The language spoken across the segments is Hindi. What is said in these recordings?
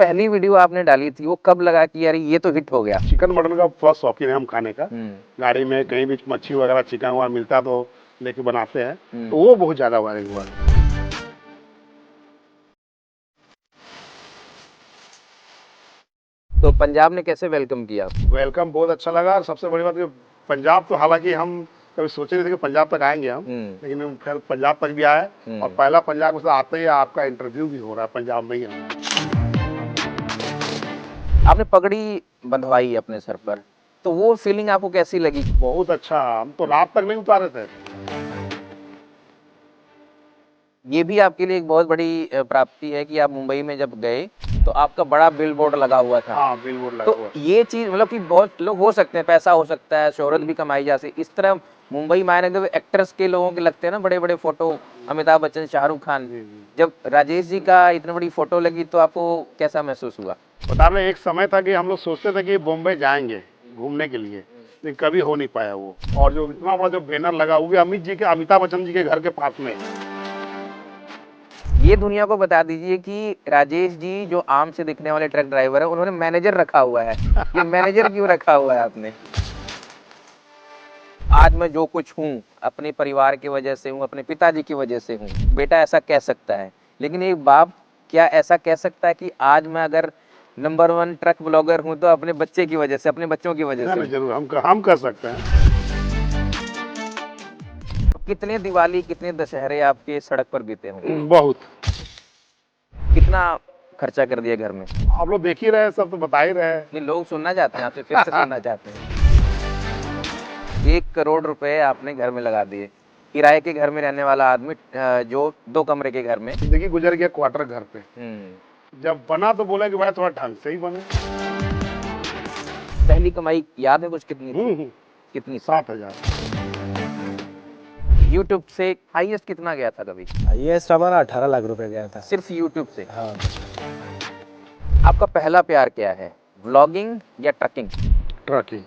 पहली वीडियो आपने डाली थी वो कब लगा कि यार ये तो हिट हो गया? चिकन मटन का बहुत शौकीन है हम खाने का। गाड़ी में कहीं भी मच्छी वगैरह चिकन वगैरह मिलता तो लेके बनाते हैं, तो वो बहुत ज्यादा वायरल हुआ। तो पंजाब ने कैसे वेलकम किया? वेलकम बहुत अच्छा लगा। और सबसे बड़ी बात कि पंजाब तो हालांकि हम कभी सोचे नहीं थे कि पंजाब तक आएंगे हम, लेकिन हम फिर पंजाब तक भी आए और पहला पंजाब से आते ही आपका इंटरव्यू भी हो रहा है पंजाब में ही। आपने पगड़ी बंधवाई अपने सर पर, तो वो फीलिंग आपको कैसी लगी? बहुत अच्छा। हम तो रात तक नहीं उतारे थे। ये भी आपके लिए एक बहुत बड़ी प्राप्ति है कि आप मुंबई में जब गए तो आपका बड़ा बिल बोर्ड लगा हुआ था। हाँ, बिलबोर्ड लगा तो हुआ। ये चीज मतलब कि बहुत लोग हो सकते हैं, पैसा हो सकता है, शोहरत भी कमाई जा सकती, इस तरह मुंबई में आने के एक्टर्स के लोगों के लगते हैं ना बड़े बड़े फोटो, अमिताभ बच्चन, शाहरुख खान। जब राजेश जी का इतनी बड़ी फोटो लगी तो आपको कैसा महसूस हुआ? बता रहे एक समय था कि हम लोग सोचते थे कि बॉम्बे जाएंगे घूमने के लिए, लेकिन कभी हो नहीं पाया वो। और जो इतना बड़ा जो बैनर लगा वो भी अमिताभ बच्चन जी के घर के पास में। ये दुनिया को बता दीजिए कि राजेश जी जो आम से दिखने वाले ट्रक ड्राइवर है, उन्होंने मैनेजर रखा हुआ है। ये मैनेजर क्यों रखा हुआ है आपने? आज मैं जो कुछ हूँ अपने परिवार की वजह से हूँ, अपने पिताजी की वजह से हूँ, बेटा ऐसा कह सकता है। लेकिन एक बाप क्या ऐसा कह सकता है कि आज मैं अगर नंबर 1 ट्रक ब्लॉगर हूँ तो अपने बच्चे की वजह से, अपने बच्चों की वजह से हूँ। जरूर हम कर सकते हैं। कितने दिवाली, कितने दशहरे आपके सड़क पर बीते होंगे? बहुत। कितना खर्चा कर दिया घर में? आप लोग देख ही रहे, सब तो बता ही रहे। नहीं, लोग सुनना चाहते हैं आपसे, फिर से सुनना चाहते हैं। 1 करोड़ रुपए आपने घर में लगा दिए। किराए के घर में रहने वाला आदमी, जो 2 कमरे के घर में। जिंदगी गुजर गया क्वार्टर घर पे। जब बना तो बोला कि भाई थोड़ा ढंग से ही बने। पहली कमाई याद है कुछ कितनी थी? कितनी? 7,000। यूट्यूब से हाईएस्ट कितना गया था कभी? हाईएस्ट हमारा 18 लाख रुपए गया था। सिर्फ यूट्यूब से? हाँ। आपका पहला प्यार क्या है, व्लॉगिंग या ट्रकिंग? ट्रकिंग।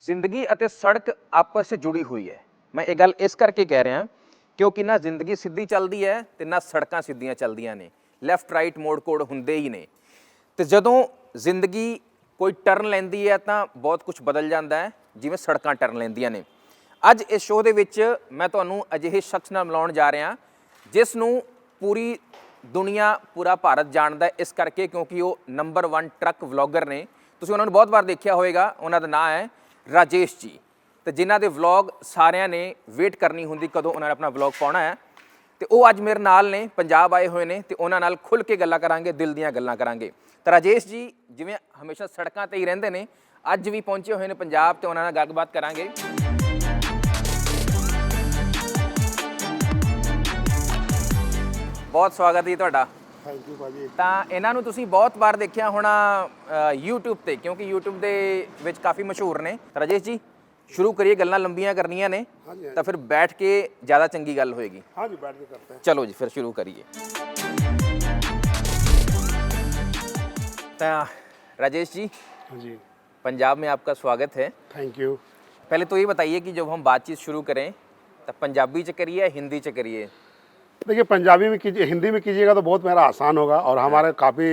जिंदगी ਅਤੇ ਸੜਕ ਆਪਸ से जुड़ी हुई है। मैं ਇਹ ਗੱਲ ਇਸ ਕਰਕੇ ਕਹਿ ਰਿਹਾ ਕਿਉਂਕਿ ਨਾ ਜ਼ਿੰਦਗੀ ਸਿੱਧੀ ਚੱਲਦੀ ਹੈ ਤੇ ਨਾ ਸੜਕਾਂ ਸਿੱਧੀਆਂ ਚੱਲਦੀਆਂ ਨੇ, ਲੈਫਟ ਰਾਈਟ ਮੋੜ ਕੋਡ ਹੁੰਦੇ ਹੀ ਨੇ। ਤੇ ਜਦੋਂ ਜ਼ਿੰਦਗੀ ਕੋਈ ਟਰਨ ਲੈਂਦੀ ਹੈ ਤਾਂ ਬਹੁਤ ਕੁਝ ਬਦਲ ਜਾਂਦਾ ਹੈ, ਜਿਵੇਂ ਸੜਕਾਂ ਟਰਨ ਲੈਂਦੀਆਂ ਨੇ। ਅੱਜ ਇਸ ਸ਼ੋਅ ਦੇ ਵਿੱਚ ਮੈਂ ਤੁਹਾਨੂੰ ਅਜਿਹੇ ਸ਼ਖਸ ਨਾਲ ਮਿਲਾਉਣ ਜਾ ਰਿਹਾ ਜਿਸ ਨੂੰ ਪੂਰੀ ਦੁਨੀਆ, ਪੂਰਾ ਭਾਰਤ ਜਾਣਦਾ ਹੈ, ਇਸ ਕਰਕੇ ਕਿਉਂਕਿ ਉਹ ਨੰਬਰ 1 ਟਰੱਕ ਵਲੌਗਰ ਨੇ। ਤੁਸੀਂ ਉਹਨਾਂ ਨੂੰ ਬਹੁਤ ਵਾਰ ਦੇਖਿਆ ਹੋਵੇਗਾ। ਉਹਨਾਂ ਦਾ ਨਾਮ ਹੈ ਰਾਜੇਸ਼ ਜੀ। ਤੇ ਜਿਨ੍ਹਾਂ ਦੇ ਵਲੌਗ ਸਾਰਿਆਂ ਨੇ ਵੇਟ ਕਰਨੀ ਹੁੰਦੀ ਕਦੋਂ ਉਹਨਾਂ ਨੇ ਆਪਣਾ ਵਲੌਗ ਪਾਉਣਾ ਹੈ। ਤੇ ਉਹ ਅੱਜ ਮੇਰੇ ਨਾਲ ਨੇ, ਪੰਜਾਬ ਆਏ ਹੋਏ ਨੇ ਤੇ ਉਹਨਾਂ ਨਾਲ ਖੁੱਲ੍ਹ ਕੇ ਗੱਲਾਂ ਕਰਾਂਗੇ, ਦਿਲ ਦੀਆਂ ਗੱਲਾਂ ਕਰਾਂਗੇ। ਤਾਂ ਰਾਜੇਸ਼ ਜੀ ਜਿਵੇਂ ਹਮੇਸ਼ਾ ਸੜਕਾਂ 'ਤੇ ਹੀ ਰਹਿੰਦੇ ਨੇ, ਅੱਜ ਵੀ ਪਹੁੰਚੇ ਹੋਏ ਨੇ ਪੰਜਾਬ ਤੇ ਉਹਨਾਂ ਨਾਲ ਗੱਲਬਾਤ ਕਰਾਂਗੇ। ਬਹੁਤ ਸਵਾਗਤ ਹੈ ਤੁਹਾਡਾ। ਥੈਂਕ ਯੂ ਭਾਜੀ। ਤਾਂ ਇਹਨਾਂ ਨੂੰ ਤੁਸੀਂ ਬਹੁਤ ਵਾਰ ਦੇਖਿਆ ਹੋਣਾ YouTube ਤੇ, ਕਿਉਂਕਿ YouTube ਦੇ ਵਿੱਚ ਕਾਫੀ ਮਸ਼ਹੂਰ ਨੇ। ਰਾਜੇਸ਼ ਜੀ शुरू करिए, गल्लां लंबियां करनियां ने तो फिर बैठ के ज़्यादा चंगी गल होएगी। हाँ जी, बैठ के करते हैं। चलो जी फिर शुरू करिए। तो राजेश जी, जी पंजाब में आपका स्वागत है। Thank you. पहले तो ये बताइए कि जब हम बातचीत शुरू करें तो पंजाबी च करिए या हिंदी च करिए? देखिए, पंजाबी में कीजिए, हिंदी में कीजिएगा तो बहुत मेरा आसान होगा। और हमारे काफ़ी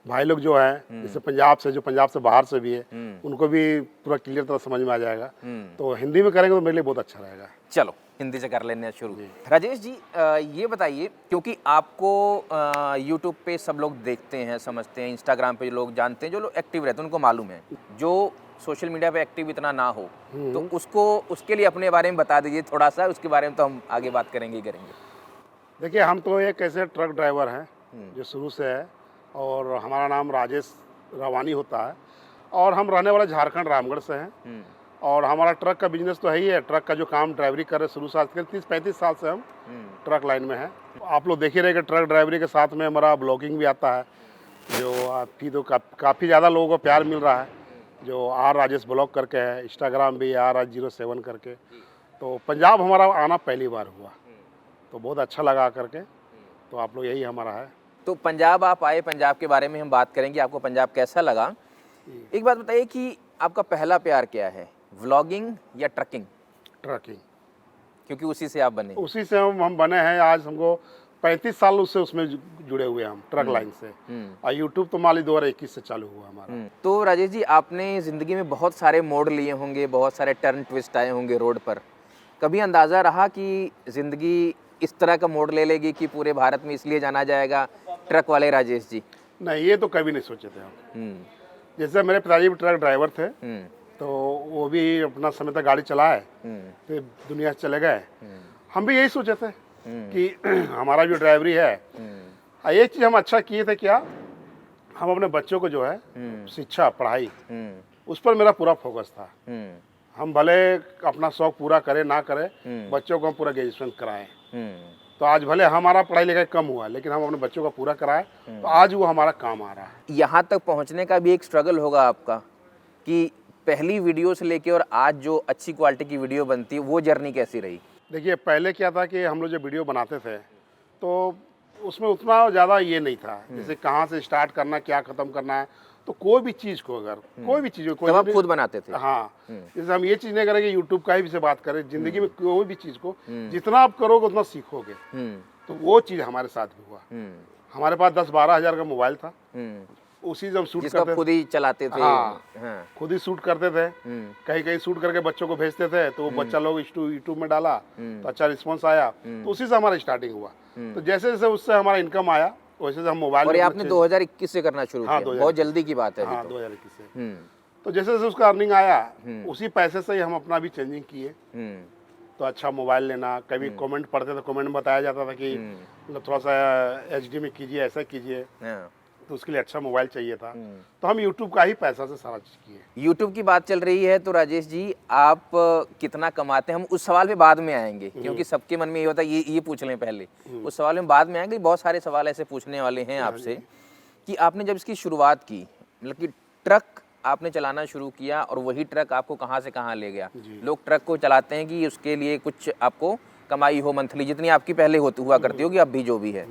भाई लोग जो हैं जैसे पंजाब से, जो पंजाब से बाहर से भी है, उनको भी पूरा क्लियर तरह समझ में आ जाएगा। तो हिंदी में करेंगे तो मेरे लिए बहुत अच्छा रहेगा। चलो हिंदी से कर लेने शुरू। राजेश जी ये बताइए, क्योंकि आपको यूट्यूब पे सब लोग देखते हैं, समझते हैं, इंस्टाग्राम पे लोग जानते हैं, जो लोग एक्टिव रहते हैं उनको मालूम है। जो सोशल मीडिया पे एक्टिव इतना ना हो तो उसको, उसके लिए अपने बारे में बता दीजिए थोड़ा सा। उसके बारे में तो हम आगे बात करेंगे ही करेंगे। देखिए, हम तो एक ऐसे ट्रक ड्राइवर हैं जो शुरू से है, और हमारा नाम राजेश रवानी होता है, और हम रहने वाले झारखंड रामगढ़ से हैं। और हमारा ट्रक का बिजनेस तो है ही है। ट्रक का जो काम ड्राइवरी कर रहे शुरू से, आज के 30-35 साल से हम ट्रक लाइन में हैं। आप लोग देख ही रहे कि ट्रक ड्राइवरी के साथ में हमारा ब्लॉगिंग भी आता है, जो आपकी तो काफ़ी ज़्यादा लोगों को प्यार मिल रहा है, जो आर राजेश ब्लॉग करके है। इंस्टाग्राम भी RR07 करके। तो पंजाब हमारा आना पहली बार हुआ, तो बहुत अच्छा लगा करके। तो आप लोग, यही हमारा है। तो पंजाब आप आए, पंजाब के बारे में हम बात करेंगे, आपको पंजाब कैसा लगा। एक बात बताइए कि आपका पहला प्यार क्या है, व्लॉगिंग या ट्रकिंग? ट्रकिंग। क्योंकि उसी से आप बने। उसी से हम बने हैं। आज हमको 35 साल उससे उसमें जुड़े हुए हैं हम ट्रक लाइन से। और यूट्यूब तो मान ली 2021 से चालू हुआ हमारा। तो राजेश जी, आपने ज़िंदगी में बहुत सारे मोड़ लिए होंगे, बहुत सारे टर्न ट्विस्ट आए होंगे रोड पर। कभी अंदाज़ा रहा कि ज़िंदगी इस तरह का मोड़ ले लेगी कि पूरे भारत में इसलिए जाना जाएगा ट्रक वाले राजेश जी? नहीं, ये तो कभी नहीं सोचे थे हम। जैसे मेरे पिताजी भी ट्रक ड्राइवर थे, तो वो भी अपना समय तक गाड़ी चलाए, फिर दुनिया से चले गए। हम भी यही सोचे थे कि हमारा जो ड्राइवरी है, एक चीज़ हम अच्छा किए थे क्या, हम अपने बच्चों को जो है शिक्षा पढ़ाई उस पर मेरा पूरा फोकस था। हम भले अपना शौक पूरा करें ना करें, बच्चों को हम पूरा ग्रेजुएशन कराएं। तो आज भले हमारा पढ़ाई लिखाई कम हुआ, लेकिन हम अपने बच्चों का पूरा कराएं, तो आज वो हमारा काम आ रहा है। यहाँ तक पहुँचने का भी एक स्ट्रगल होगा आपका कि पहली वीडियो से लेके और आज जो अच्छी क्वालिटी की वीडियो बनती है, वो जर्नी कैसी रही? देखिए, पहले क्या था कि हम लोग जब वीडियो बनाते थे तो उसमें उतना ज़्यादा ये नहीं था, जैसे कहाँ से स्टार्ट करना, क्या ख़त्म करना है। तो कोई भी चीज़ को अगर कोई भी चीज़ तब आप खुद बनाते थे? हाँ, जैसे हम ये चीज़ नहीं करें कि यूट्यूब का ही से बात करें, ज़िंदगी में कोई भी चीज़ को जितना आप करोगे उतना सीखोगे। तो वो चीज़ हमारे साथ भी हुआ। हमारे पास 10-12 हज़ार का मोबाइल था, उसी से हम शूट करते थे, खुद ही चलाते थे। हाँ, खुद ही शूट करते थे। कहीं कहीं शूट करके बच्चों को भेजते थे, तो वो बच्चा लोग यूट्यूब में डाला तो अच्छा रिस्पॉन्स आया, तो उसी से हमारा स्टार्टिंग हुआ। तो जैसे जैसे उससे हमारा इनकम आया, वैसे से हम मोबाइल। और ये आपने 2021 से करना शुरू किया? बहुत जल्दी की बात है। हाँ, 2021 से। तो जैसे जैसे उसका अर्निंग आया, उसी पैसे से ही हम अपना भी चेंजिंग किए। तो अच्छा मोबाइल लेना, कभी कमेंट पढ़ते थे, कमेंट में बताया जाता था कि मतलब थोड़ा सा HD में कीजिए, ऐसा कीजिए, तो उसके लिए अच्छा मोबाइल चाहिए था। तो हम यूट्यूब का ही पैसा से सारा चीज़ किए। यूट्यूब की बात चल रही है तो राजेश जी, आप कितना कमाते हैं? हम उस सवाल पे बाद में आएंगे, क्योंकि सबके मन में ये होता है ये पूछ लें पहले। उस सवाल में बाद में आएंगे। बहुत सारे सवाल ऐसे पूछने वाले हैं आपसे कि आपने जब इसकी शुरुआत की, मतलब कि ट्रक आपने चलाना शुरू किया और वही ट्रक आपको कहाँ से कहाँ ले गया। लोग ट्रक को चलाते हैं कि उसके लिए कुछ आपको कमाई हो मंथली, जितनी आपकी पहले हुआ करती होगी, अब भी जो भी है।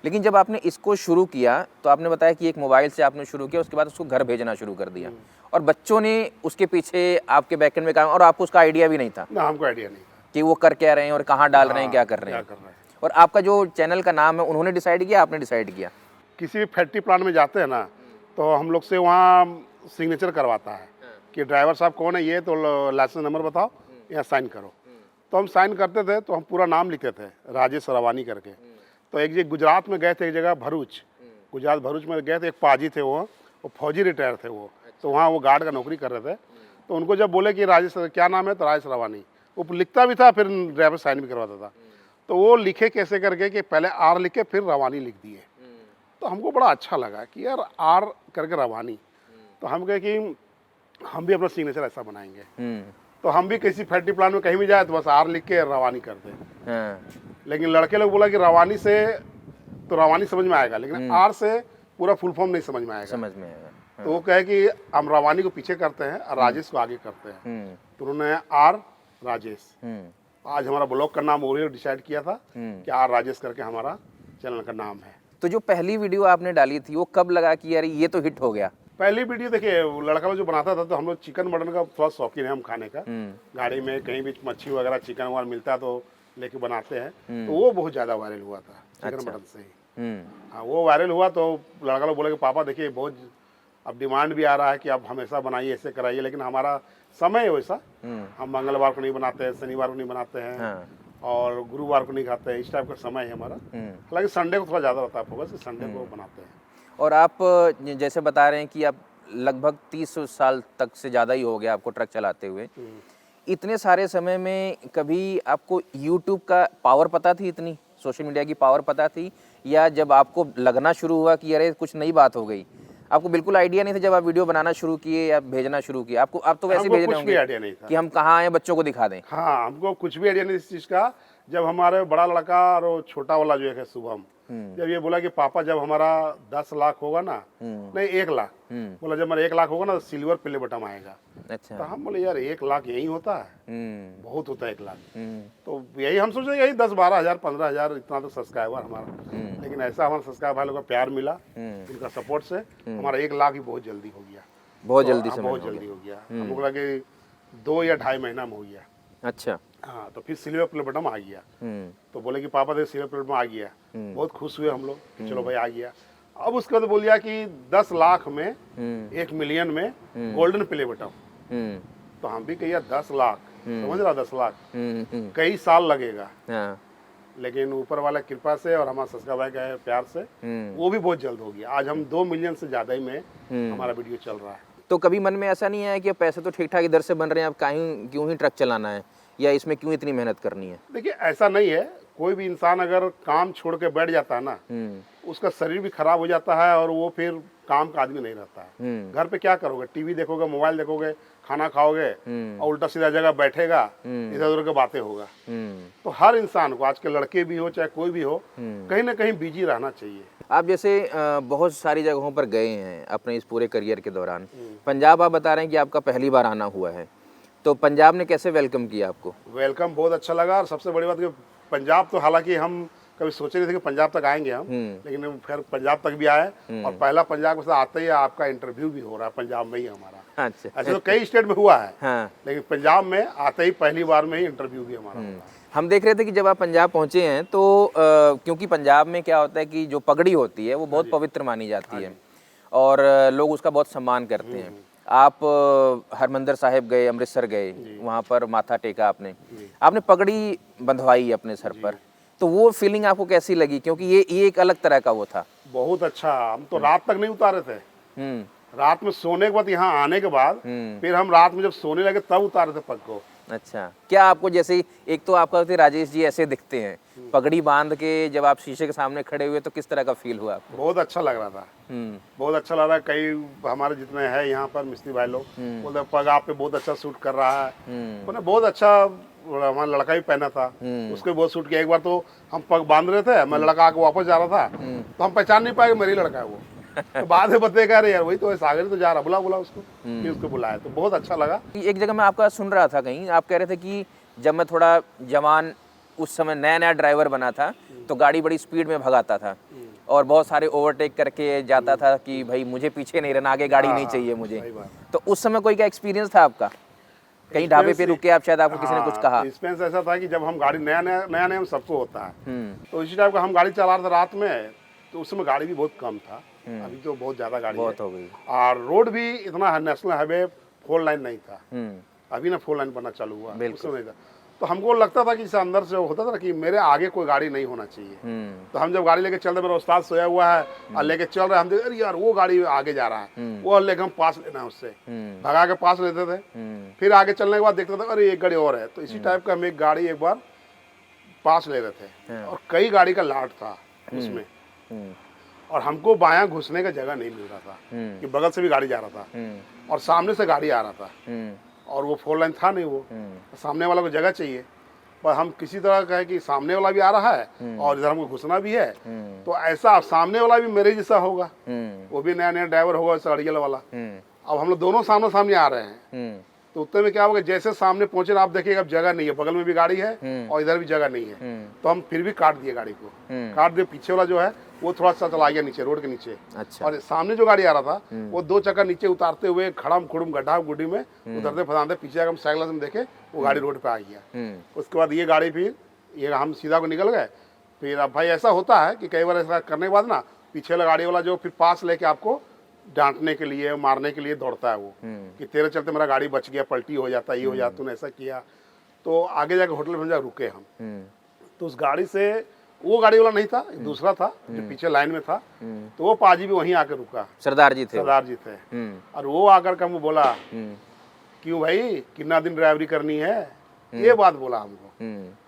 लेकिन जब आपने इसको शुरू किया तो आपने बताया कि एक मोबाइल से आपने शुरू किया, उसके बाद उसको घर भेजना शुरू कर दिया, और बच्चों ने उसके पीछे आपके बैकएंड में काम, और आपको उसका आइडिया भी नहीं था? ना, हमको आइडिया नहीं था कि वो कर क्या रहे हैं और कहाँ डाल रहे हैं, क्या कर रहे हैं। और आपका जो चैनल का नाम है, उन्होंने डिसाइड किया, आपने डिसाइड किया? किसी भी फैक्ट्री प्लांट में जाते हैं ना, तो हम लोग से वहाँ सिग्नेचर करवाता है कि ड्राइवर साहब कौन है, ये तो लाइसेंस नंबर बताओ, या साइन करो। तो हम साइन करते थे, तो हम पूरा नाम लिखते थे, राजेश रवानी करके। तो एक जगह गुजरात में गए थे, एक जगह भरूच, गुजरात भरूच में गए थे, एक पाजी थे वो फौजी रिटायर थे वो, तो वहाँ वो गार्ड का नौकरी कर रहे थे। तो उनको जब बोले कि राजेश क्या नाम है, तो राजेश रवानी, वो लिखता भी था, फिर ड्राइवर साइन भी करवाता था। तो वो लिखे कैसे करके कि पहले R लिखे, फिर रवानी लिख दिए। तो हमको बड़ा अच्छा लगा कि यार R करके रवानी। तो हम कहे कि हम भी अपना सिग्नेचर ऐसा बनाएंगे। तो हम भी किसी फैक्ट्री प्लांट में कहीं भी जाए तो बस R लिख के रवानी करते। लेकिन लड़के लोग बोला कि रवानी से तो रवानी समझ में आएगा, लेकिन R से पूरा फुल फॉर्म नहीं समझ में आएगा। तो वो कहे कि हम रवानी को पीछे करते हैं और राजेश को आगे करते हैं। तो उन्होंने R राजेश, आज हमारा ब्लॉग का नाम वही डिसाइड किया था कि R राजेश करके हमारा चैनल का नाम है। तो जो पहली वीडियो आपने डाली थी, वो कब लगा कि यार ये तो हिट हो गया? पहली वीडियो देखिए, लड़का जो बनाता था, तो हम लोग चिकन मटन का थोड़ा शौकीन है हम खाने का। गाड़ी में कहीं भी मच्छी वगैरह चिकन वगैरह मिलता है तो लेके बनाते हैं। तो वो बहुत ज़्यादा वायरल हुआ था चिकन मटन से ही। हाँ, वो वायरल हुआ तो लड़का लोग बोले कि पापा देखिए बहुत अब डिमांड भी आ रहा है कि आप हमेशा बनाइए, ऐसे कराइए, लेकिन हमारा समय है वैसा, हम मंगलवार को नहीं बनाते हैं, शनिवार को नहीं बनाते हैं, और गुरुवार को नहीं खाते हैं, इस टाइप का समय है हमारा। हालांकि संडे को थोड़ा ज़्यादा रहता है फोकस, संडे को बनाते हैं। और आप जैसे बता रहे हैं कि आप लगभग 30 साल तक से ज़्यादा ही हो गया आपको ट्रक चलाते हुए, इतने सारे समय में कभी आपको यूट्यूब का पावर पता थी, इतनी सोशल मीडिया की पावर पता थी, या जब आपको लगना शुरू हुआ कि अरे कुछ नई बात हो गई, आपको बिल्कुल आइडिया नहीं था जब आप वीडियो बनाना शुरू किए या भेजना शुरू किया? आपको आप तो वैसे भेज रहे होंगे आइडिया नहीं था कि हम कहाँ आए, बच्चों को दिखा दें। हाँ, हमको कुछ भी आइडिया नहीं इस चीज़ का। जब हमारे बड़ा लड़का और छोटा वाला जो है शुभम, जब ये बोला कि पापा जब हमारा 10 लाख होगा ना, नहीं 1 लाख, बोला जब हमारा 1 लाख होगा ना तो सिल्वर प्ले बटन आएगा। अच्छा। तो हम बोले यार 1 लाख यही होता है, बहुत होता है 1 लाख। तो यही हम सोचे यही 10-12 हज़ार 15 हज़ार इतना तो सब्सक्राइबर हमारा। लेकिन ऐसा हमारा सब्सक्राइबर लोगों का प्यार मिला, उनका सपोर्ट से हमारा 1 लाख ही बहुत जल्दी हो गया। बहुत जल्दी बहुत जल्दी हो गया। हमको लगा कि 2 या ढाई महीना में हो गया। अच्छा। हाँ, तो फिर सिल्वर प्ले बटन आ गया। हम्म। तो बोले कि पापा देख सिल्वर प्ले बटन आ गया। बहुत खुश हुए हम लोग कि चलो भाई आ गया। अब उसके बाद बोल दिया कि 10 लाख में 1 मिलियन में गोल्डन प्ले बटन। हम्म। तो हम भी कहिए 10 लाख, समझ रहा 10 लाख हम्म। कई साल लगेगा, हाँ। लेकिन ऊपर वाला कृपा से और हमारे ससका भाई के प्यार से वो भी बहुत जल्द हो गया। आज हम 2 मिलियन से ज़्यादा ही में हमारा वीडियो चल रहा है। तो कभी मन में ऐसा नहीं आया कि अब पैसे तो ठीक ठाक इधर से बन रहे हैं, अब कहीं क्यों ही ट्रक चलाना है या इसमें क्यों इतनी मेहनत करनी है? देखिए ऐसा नहीं है, कोई भी इंसान अगर काम छोड़ के बैठ जाता है ना, उसका शरीर भी खराब हो जाता है और वो फिर काम का आदमी नहीं रहता है। घर पे क्या करोगे, टीवी देखोगे, मोबाइल देखोगे, खाना खाओगे और उल्टा सीधा जगह बैठेगा, इधर उधर की बातें होगा। तो हर इंसान को, आज के लड़के भी हो चाहे कोई भी हो, कहीं ना कहीं बिजी रहना चाहिए। आप जैसे बहुत सारी जगहों पर गए हैं अपने इस पूरे करियर के दौरान। पंजाब आप बता रहे हैं कि आपका पहली बार आना हुआ है, तो पंजाब ने कैसे वेलकम किया आपको? वेलकम बहुत अच्छा लगा। और सबसे बड़ी बात कि पंजाब तो हालांकि हम कभी सोचे नहीं थे कि पंजाब तक आएंगे हम, लेकिन फिर पंजाब तक भी आए और पहला पंजाब से आते ही आपका इंटरव्यू भी हो रहा है पंजाब में ही हमारा। अच्छा। ऐसे तो कई स्टेट में हुआ है, हाँ। लेकिन पंजाब में आते ही पहली बार में ही इंटरव्यू भी हमारा हुआ है। हम देख रहे थे कि जब आप पंजाब पहुंचे हैं तो क्योंकि पंजाब में क्या होता है कि जो पगड़ी होती है वो बहुत पवित्र मानी जाती है और लोग उसका बहुत सम्मान करते हैं। आप हरमंदिर साहिब गए, अमृतसर गए, वहाँ पर माथा टेका आपने पगड़ी बंधवाई अपने सर पर, तो वो फीलिंग आपको कैसी लगी? क्योंकि ये एक अलग तरह का वो था। बहुत अच्छा। हम तो रात तक नहीं उतारे थे। रात में सोने के बाद, यहाँ आने के बाद फिर हम रात में जब सोने लगे तब उतारे थे पग को। अच्छा। क्या आपको, जैसे एक तो आप कहते राजेश जी ऐसे दिखते हैं, पगड़ी बांध के जब आप शीशे के सामने खड़े हुए तो किस तरह का फील हुआ आपको? बहुत अच्छा लग रहा था। बहुत अच्छा लग रहा है। कई हमारे जितने हैं यहाँ पर मिस्त्री भाई लोग बोलते पग आप पे बहुत अच्छा सूट कर रहा है। मैंने बहुत अच्छा, हमारा लड़का भी पहना था, उसको बहुत सूट किया। एक बार तो हम पग बांध रहे थे, मैं लड़का आके वापस जा रहा था तो हम पहचान नहीं पाए मेरी लड़का है वो। तो बाद में बता कह रहे यार वही तो है, सागर तो जा रहा, बुला उसको। फिर उसको बुलाया तो बहुत अच्छा लगा। एक जगह मैं आपका सुन रहा था, कहीं आप कह रहे थे कि जब मैं थोड़ा जवान, उस समय नया नया ड्राइवर बना था तो गाड़ी बड़ी स्पीड में भगाता था और बहुत सारे ओवरटेक करके जाता था कि भाई मुझे पीछे नहीं रहना, आगे गाड़ी नहीं चाहिए मुझे। तो उस समय कोई क्या एक्सपीरियंस था आपका? कहीं ढाबे पे रुके आप, शायद आपको किसी ने कुछ कहा? एक्सपीरियंस ऐसा था कि जब हम गाड़ी नया सबको होता है, तो इसी टाइप का हम गाड़ी चला रहे थे रात में, तो उस समय गाड़ी भी बहुत कम था। अभी तो बहुत ज्यादा गाड़ी बहुत हो गई और रोड भी इतना नेशनल हाईवे 4 लाइन नहीं था। अभी ना 4 लाइन बनना चालू हुआ, उस समय था। तो हमको लगता था कि इसे अंदर से होता था कि मेरे आगे कोई गाड़ी नहीं होना चाहिए। तो हम जब गाड़ी लेके चल रहे, मेरा उस्ताद सोया हुआ है और लेके चल रहे, हम देख अरे यार वो गाड़ी आगे जा रहा है, वो लेके हम पास लेना है उससे, भगा के पास लेते थे। फिर आगे चलने के बाद देखते थे अरे एक गाड़ी और है। तो इसी टाइप का हम एक गाड़ी एक बार पास ले रहे थे और कई गाड़ी का लाट था उसमें और हमको बायां घुसने का जगह नहीं मिल रहा था कि बगल से भी गाड़ी जा रहा था और सामने से गाड़ी आ रहा था और वो 4 लाइन था नहीं, वो सामने वाला को जगह चाहिए। पर हम किसी तरह कहे कि सामने वाला भी आ रहा है और इधर हमको घुसना भी है, तो ऐसा सामने वाला भी मेरे जैसा होगा, वो भी नया नया ड्राइवर होगा सड़ियल वाला। अब हम लोग दोनों सामने सामने आ रहे हैं, तो उतने में क्या होगा, जैसे सामने पहुंचे आप देखिएगा अब जगह नहीं है, बगल में भी गाड़ी है और इधर भी जगह नहीं है। तो हम फिर भी काट दिए गाड़ी को, काट दिए। पीछे वाला जो है वो थोड़ा सा चला गया नीचे, रोड के नीचे। अच्छा। और सामने जो गाड़ी आ रहा था वो 2 चक्कर नीचे उतारते हुए खड़म खुड़म गड्ढा गुड्डी में उतरते फंसाते, पीछे हम साइकिल में देखे वो गाड़ी रोड पे आ गया। उसके बाद ये गाड़ी फिर ये हम सीधा को निकल गए। फिर अब भाई ऐसा होता है कि कई बार ऐसा करने के बाद ना पीछे वाला गाड़ी वाला जो फिर पास लेके आपको डांटने के लिए, मारने के लिए दौड़ता है वो कि तेरे चलते मेरा गाड़ी बच गया, पलटी हो जाता, ये हो जाता, तूने ऐसा किया। तो आगे जाके होटल में जा रुके हम, तो उस गाड़ी से, वो गाड़ी वाला नहीं था, दूसरा था जो पीछे लाइन में था, तो वो पाजी भी वहीं आकर रुका। सरदार जी थे? सरदार जी थे। और वो आकर के हमको बोला क्यों भाई कितना दिन ड्राइवरी करनी है, ये बात बोला हमको।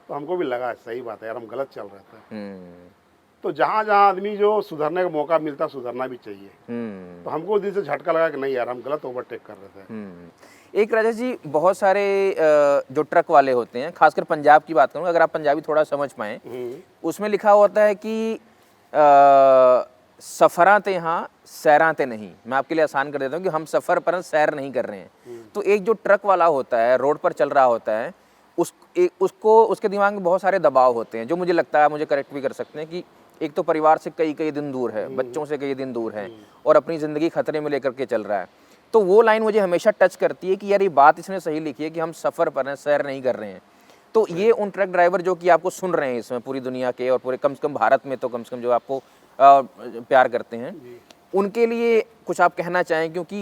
तो हमको भी लगा सही बात है यार, हम गलत चल रहे थे। तो जहाँ जहाँ आदमी जो सुधरने का मौका मिलता सुधरना भी चाहिए। तो हमको उस दिन से झटका लगा कि नहीं यार हम गलत ओवरटेक कर रहे थे। एक राजेश जी, बहुत सारे जो ट्रक वाले होते हैं, खासकर पंजाब की बात करूँ, अगर आप पंजाबी थोड़ा समझ पाएँ, उसमें लिखा होता है कि सफ़रां ते हाँ सैरां ते नहीं। मैं आपके लिए आसान कर देता हूँ कि हम सफ़र पर सैर नहीं कर रहे हैं। तो एक जो ट्रक वाला होता है, रोड पर चल रहा होता है, उसको उसके दिमाग में बहुत सारे दबाव होते हैं, जो मुझे लगता है, मुझे करेक्ट भी कर सकते हैं, कि एक तो परिवार से कई दिन दूर है, बच्चों से कई दिन दूर है और अपनी ज़िंदगी खतरे में लेकर के चल रहा है। तो वो लाइन मुझे हमेशा टच करती है कि यार ये बात इसने सही लिखी है कि हम सफ़र पर हैं, सैर नहीं कर रहे हैं। तो ये उन ट्रक ड्राइवर जो कि आपको सुन रहे हैं इसमें पूरी दुनिया के और पूरे कम से कम भारत में, तो कम से कम जो आपको प्यार करते हैं, उनके लिए कुछ आप कहना चाहें, क्योंकि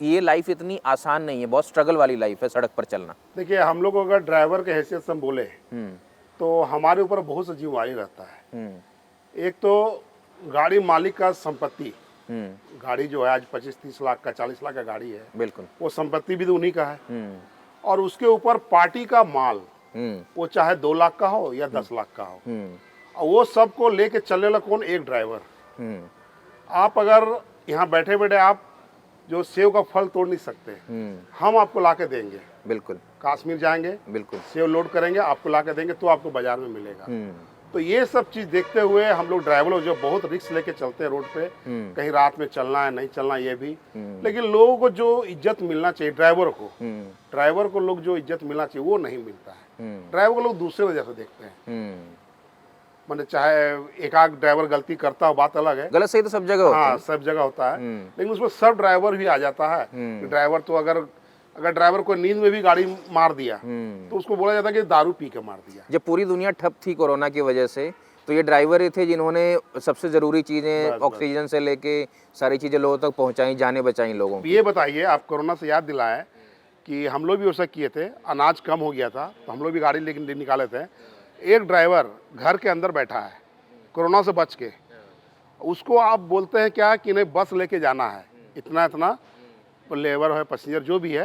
ये लाइफ इतनी आसान नहीं है, बहुत स्ट्रगल वाली लाइफ है सड़क पर चलना। देखिए, हम लोग अगर ड्राइवर के हैसियत से हम बोले तो हमारे ऊपर बहुत सा जिम्मेवारी रहता है। एक तो गाड़ी मालिक का संपत्ति, गाड़ी जो है आज 25-30 लाख का, 40 लाख का गाड़ी है, बिल्कुल, वो संपत्ति भी तो उन्हीं का है। और उसके ऊपर पार्टी का माल, वो चाहे 2 लाख का हो या 10 लाख का हो, और वो सबको लेके चलने लगा कौन? एक ड्राइवर। आप अगर यहाँ बैठे बैठे आप जो सेव का फल तोड़ नहीं सकते, हम आपको ला के देंगे। बिल्कुल, कश्मीर जाएंगे, बिल्कुल, सेव लोड करेंगे, आपको ला के देंगे, तो आपको बाजार में मिलेगा। तो ये सब चीज देखते हुए हम लोग ड्राइवर जो बहुत रिस्क लेके चलते हैं रोड पे, कहीं रात में चलना है नहीं चलना ये भी, लेकिन लोगों को जो इज्जत मिलना चाहिए ड्राइवर को लोग जो इज्जत मिलना चाहिए वो नहीं मिलता है। ड्राइवर को लोग दूसरे वजह से देखते हैं। मैंने चाहे एक आध ड्राइवर गलती करता हो, बात अलग है, गलत सही तो सब जगह होता है। हाँ, सब जगह होता है, लेकिन उसमें सब ड्राइवर भी आ जाता है। ड्राइवर तो अगर ड्राइवर को नींद में भी गाड़ी मार दिया तो उसको बोला जाता है कि दारू पी के मार दिया। जब पूरी दुनिया ठप थी कोरोना की वजह से, तो ये ड्राइवर ही थे जिन्होंने सबसे ज़रूरी चीज़ें ऑक्सीजन से लेके सारी चीज़ें लोगों तक पहुंचाई, जाने बचाई लोगों की। ये बताइए, आप कोरोना से याद दिलाए कि हम लोग भी ऐसा किए थे, अनाज कम हो गया था तो हम लोग भी गाड़ी लेके निकाले थे। एक ड्राइवर घर के अंदर बैठा है कोरोना से बच के, उसको आप बोलते हैं क्या कि नहीं बस लेके जाना है, इतना लेबर है, पैसेंजर जो भी है,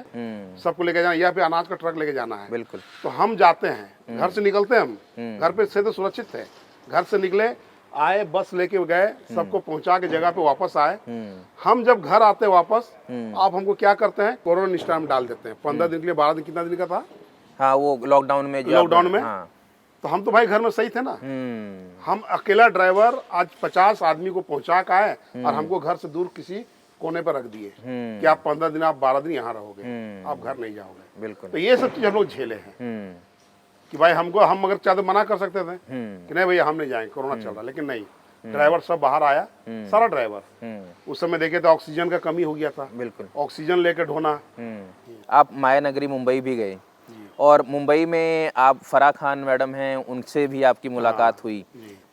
सबको लेके जाना, या फिर अनाज का ट्रक लेके जाना है। बिल्कुल। तो हम जाते हैं, घर से निकलते हैं, हम घर पे से तो सुरक्षित थे, घर से निकले, आए, बस लेके गए, सबको पहुंचा के जगह पे वापस आए। हम जब घर आते वापस, आप हमको क्या करते हैं? कोरोना निष्ठा में डाल देते हैं 15 दिन के लिए, 12 दिन, कितना दिन का था? हाँ, वो लॉकडाउन में हाँ। तो हम तो भाई घर में सही थे ना। हम अकेला ड्राइवर आज 50 आदमी को पहुंचा के आए और हमको घर से दूर किसी कोने पर रख दिए कि आप 15 दिन, आप 12 दिन यहाँ रहोगे, आप घर नहीं जाओगे। बिल्कुल। तो ये सब चीज हम लोग झेले हैं कि भाई हमको, हम अगर चाहते मना कर सकते थे कि नहीं भैया हम नहीं जाएंगे, कोरोना चल रहा, लेकिन नहीं, ड्राइवर सब बाहर आया, सारा ड्राइवर। उस समय देखे तो ऑक्सीजन का कमी हो गया था। बिल्कुल। ऑक्सीजन लेके ढोना। आप माया नगरी मुंबई भी गए और मुंबई में आप फराह खान मैडम हैं, उनसे भी आपकी मुलाकात हुई।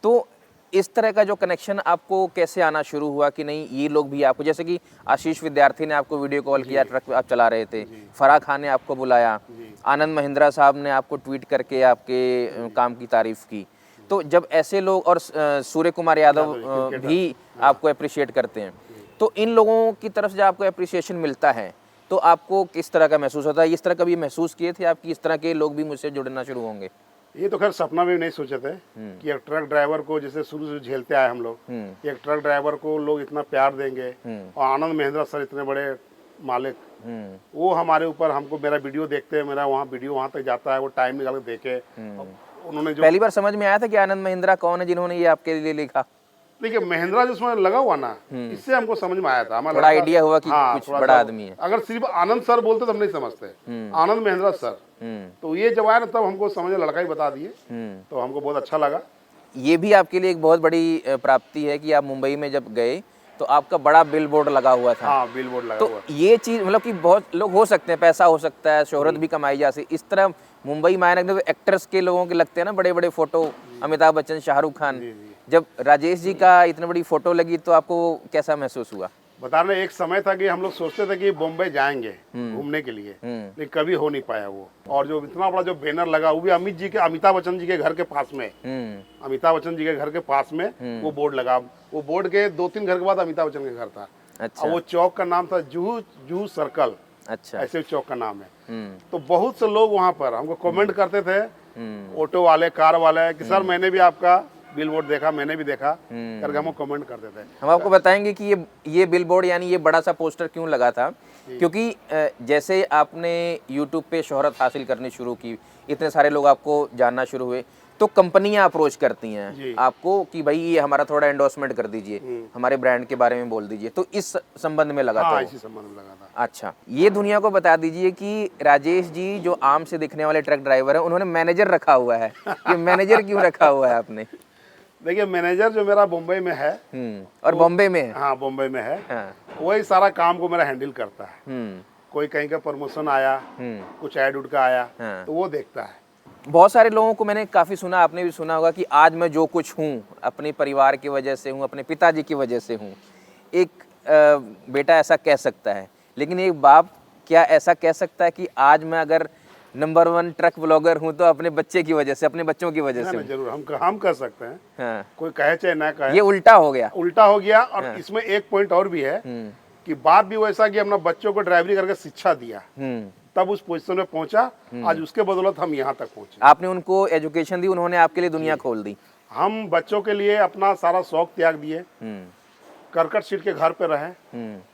तो इस तरह का जो कनेक्शन आपको कैसे आना शुरू हुआ कि नहीं ये लोग भी आपको, जैसे कि आशीष विद्यार्थी ने आपको वीडियो कॉल किया, ट्रक आप चला रहे थे, फराह खान ने आपको बुलाया, आनंद महिंद्रा साहब ने आपको ट्वीट करके आपके काम की तारीफ की। तो जब ऐसे लोग, और सूर्य कुमार यादव भी आपको अप्रिशिएट करते हैं, तो इन लोगों की तरफ से आपको अप्रिसिएशन मिलता है तो आपको किस तरह का महसूस होता है? इस तरह कभी महसूस किए थे आप कि इस तरह के लोग भी मुझसे जुड़ना शुरू होंगे? ये तो खैर सपना में भी नहीं सोचे थे कि एक ट्रक ड्राइवर को, जैसे शुरू से झेलते आए हम लोग, एक ट्रक ड्राइवर को लोग इतना प्यार देंगे। और आनंद महिंद्रा सर इतने बड़े मालिक, वो हमारे ऊपर, हमको मेरा वीडियो देखते हैं, मेरा वहाँ वीडियो वहाँ तक जाता है, वो टाइम निकाल के देखे। उन्होंने जो पहली बार समझ में आया था कि आनंद महिंद्रा कौन है जिन्होंने ये आपके लिए लिखा? देखिए, महिंद्रा जिसमें लगा हुआ ना, इससे हमको समझ में आया था, हमारा थोड़ा आइडिया हुआ कि कुछ बड़ा आदमी है। अगर सिर्फ आनंद सर बोलते तो हम नहीं समझते, आनंद महिंद्रा सर, तो ये जब आया ना तब हमको समझ, लड़का ही बता दिए, तो हमको बहुत अच्छा लगा। ये भी आपके लिए एक बहुत बड़ी प्राप्ति है कि आप मुंबई में जब गए तो आपका बड़ा बिल बोर्ड लगा हुआ था। हाँ, बिल बोर्ड लगा तो हुआ। ये चीज़ मतलब कि बहुत लोग हो सकते हैं, पैसा हो सकता है, शोहरत भी कमाई जा सकती, इस तरह मुंबई मायने तो एक्टर्स के लोगों के लगते हैं ना बड़े बड़े फोटो, अमिताभ बच्चन, शाहरुख खान। जब राजेश जी का इतनी बड़ी फोटो लगी तो आपको कैसा महसूस हुआ? बता रहे, एक समय था कि हम लोग सोचते थे कि बॉम्बे जाएंगे घूमने के लिए, लेकिन कभी हो नहीं पाया वो। और जो इतना बड़ा जो बैनर लगा, वो भी अमिताभ बच्चन जी के घर के पास में, अमिताभ बच्चन जी के घर के पास में वो बोर्ड लगा। वो बोर्ड के 2-3 घर के बाद अमिताभ बच्चन के घर था। अच्छा। और वो चौक का नाम था जूहू सर्कल। अच्छा। ऐसे चौक का नाम है। तो बहुत से लोग वहाँ पर हमको कमेंट करते थे, ऑटो वाले, कार वाले, कि सर मैंने भी आपका बिल बोर्ड देखा, मैंने भी देखा, करके हमको कमेंट करते थे। हम आपको बताएंगे कि ये बिल बोर्ड यानी ये बड़ा सा पोस्टर क्यों लगा था, क्योंकि जैसे आपने यूट्यूब पे शोहरत हासिल करनी शुरू की, इतने सारे लोग आपको जानना शुरू हुए, तो कंपनियां अप्रोच करती हैं आपको कि भाई ये हमारा थोड़ा एंडोर्समेंट कर दीजिए, हमारे ब्रांड के बारे में बोल दीजिए। तो इस संबंध में लगा था? इसी संबंध में लगा था। अच्छा, ये दुनिया को बता दीजिए कि राजेश जी जो आम से दिखने वाले ट्रक ड्राइवर हैं, उन्होंने मैनेजर रखा हुआ है। ये मैनेजर क्यों रखा हुआ है आपने? देखिए, मैनेजर जो मेरा बॉम्बे में है, और बॉम्बे में है। हाँ, बॉम्बे में है। हाँ। वही सारा काम को मेरा हैंडल करता है। हम्म कोई कहीं का प्रमोशन आया, कुछ ऐड उड का आया, हाँ। तो वो देखता है। बहुत सारे लोगों को मैंने काफ़ी सुना, आपने भी सुना होगा कि आज मैं जो कुछ हूँ अपने परिवार की वजह से हूँ, अपने पिताजी की वजह से हूँ। एक बेटा ऐसा कह सकता है, लेकिन एक बाप क्या ऐसा कह सकता है कि आज मैं अगर नंबर 1 ट्रक ब्लॉगर हूँ तो अपने बच्चे की वजह से, अपने बच्चों की वजह ना से ना, हूँ? जरूर हम कर सकते हैं। हाँ, कोई कहे चाहे ना कहे, ये उल्टा हो गया। उल्टा हो गया। और इसमें एक पॉइंट और भी है कि बाप भी वैसा कि अपना बच्चों को ड्राइवरी करके शिक्षा दिया, तब उस पोजीशन में पहुंचा। आज उसके बदौलत हम यहाँ तक पहुंचे। आपने उनको एजुकेशन दी, उन्होंने आपके लिए दुनिया खोल दी। हम बच्चों के लिए अपना सारा शौक त्याग दिए, करकट सीट के घर पे रहे।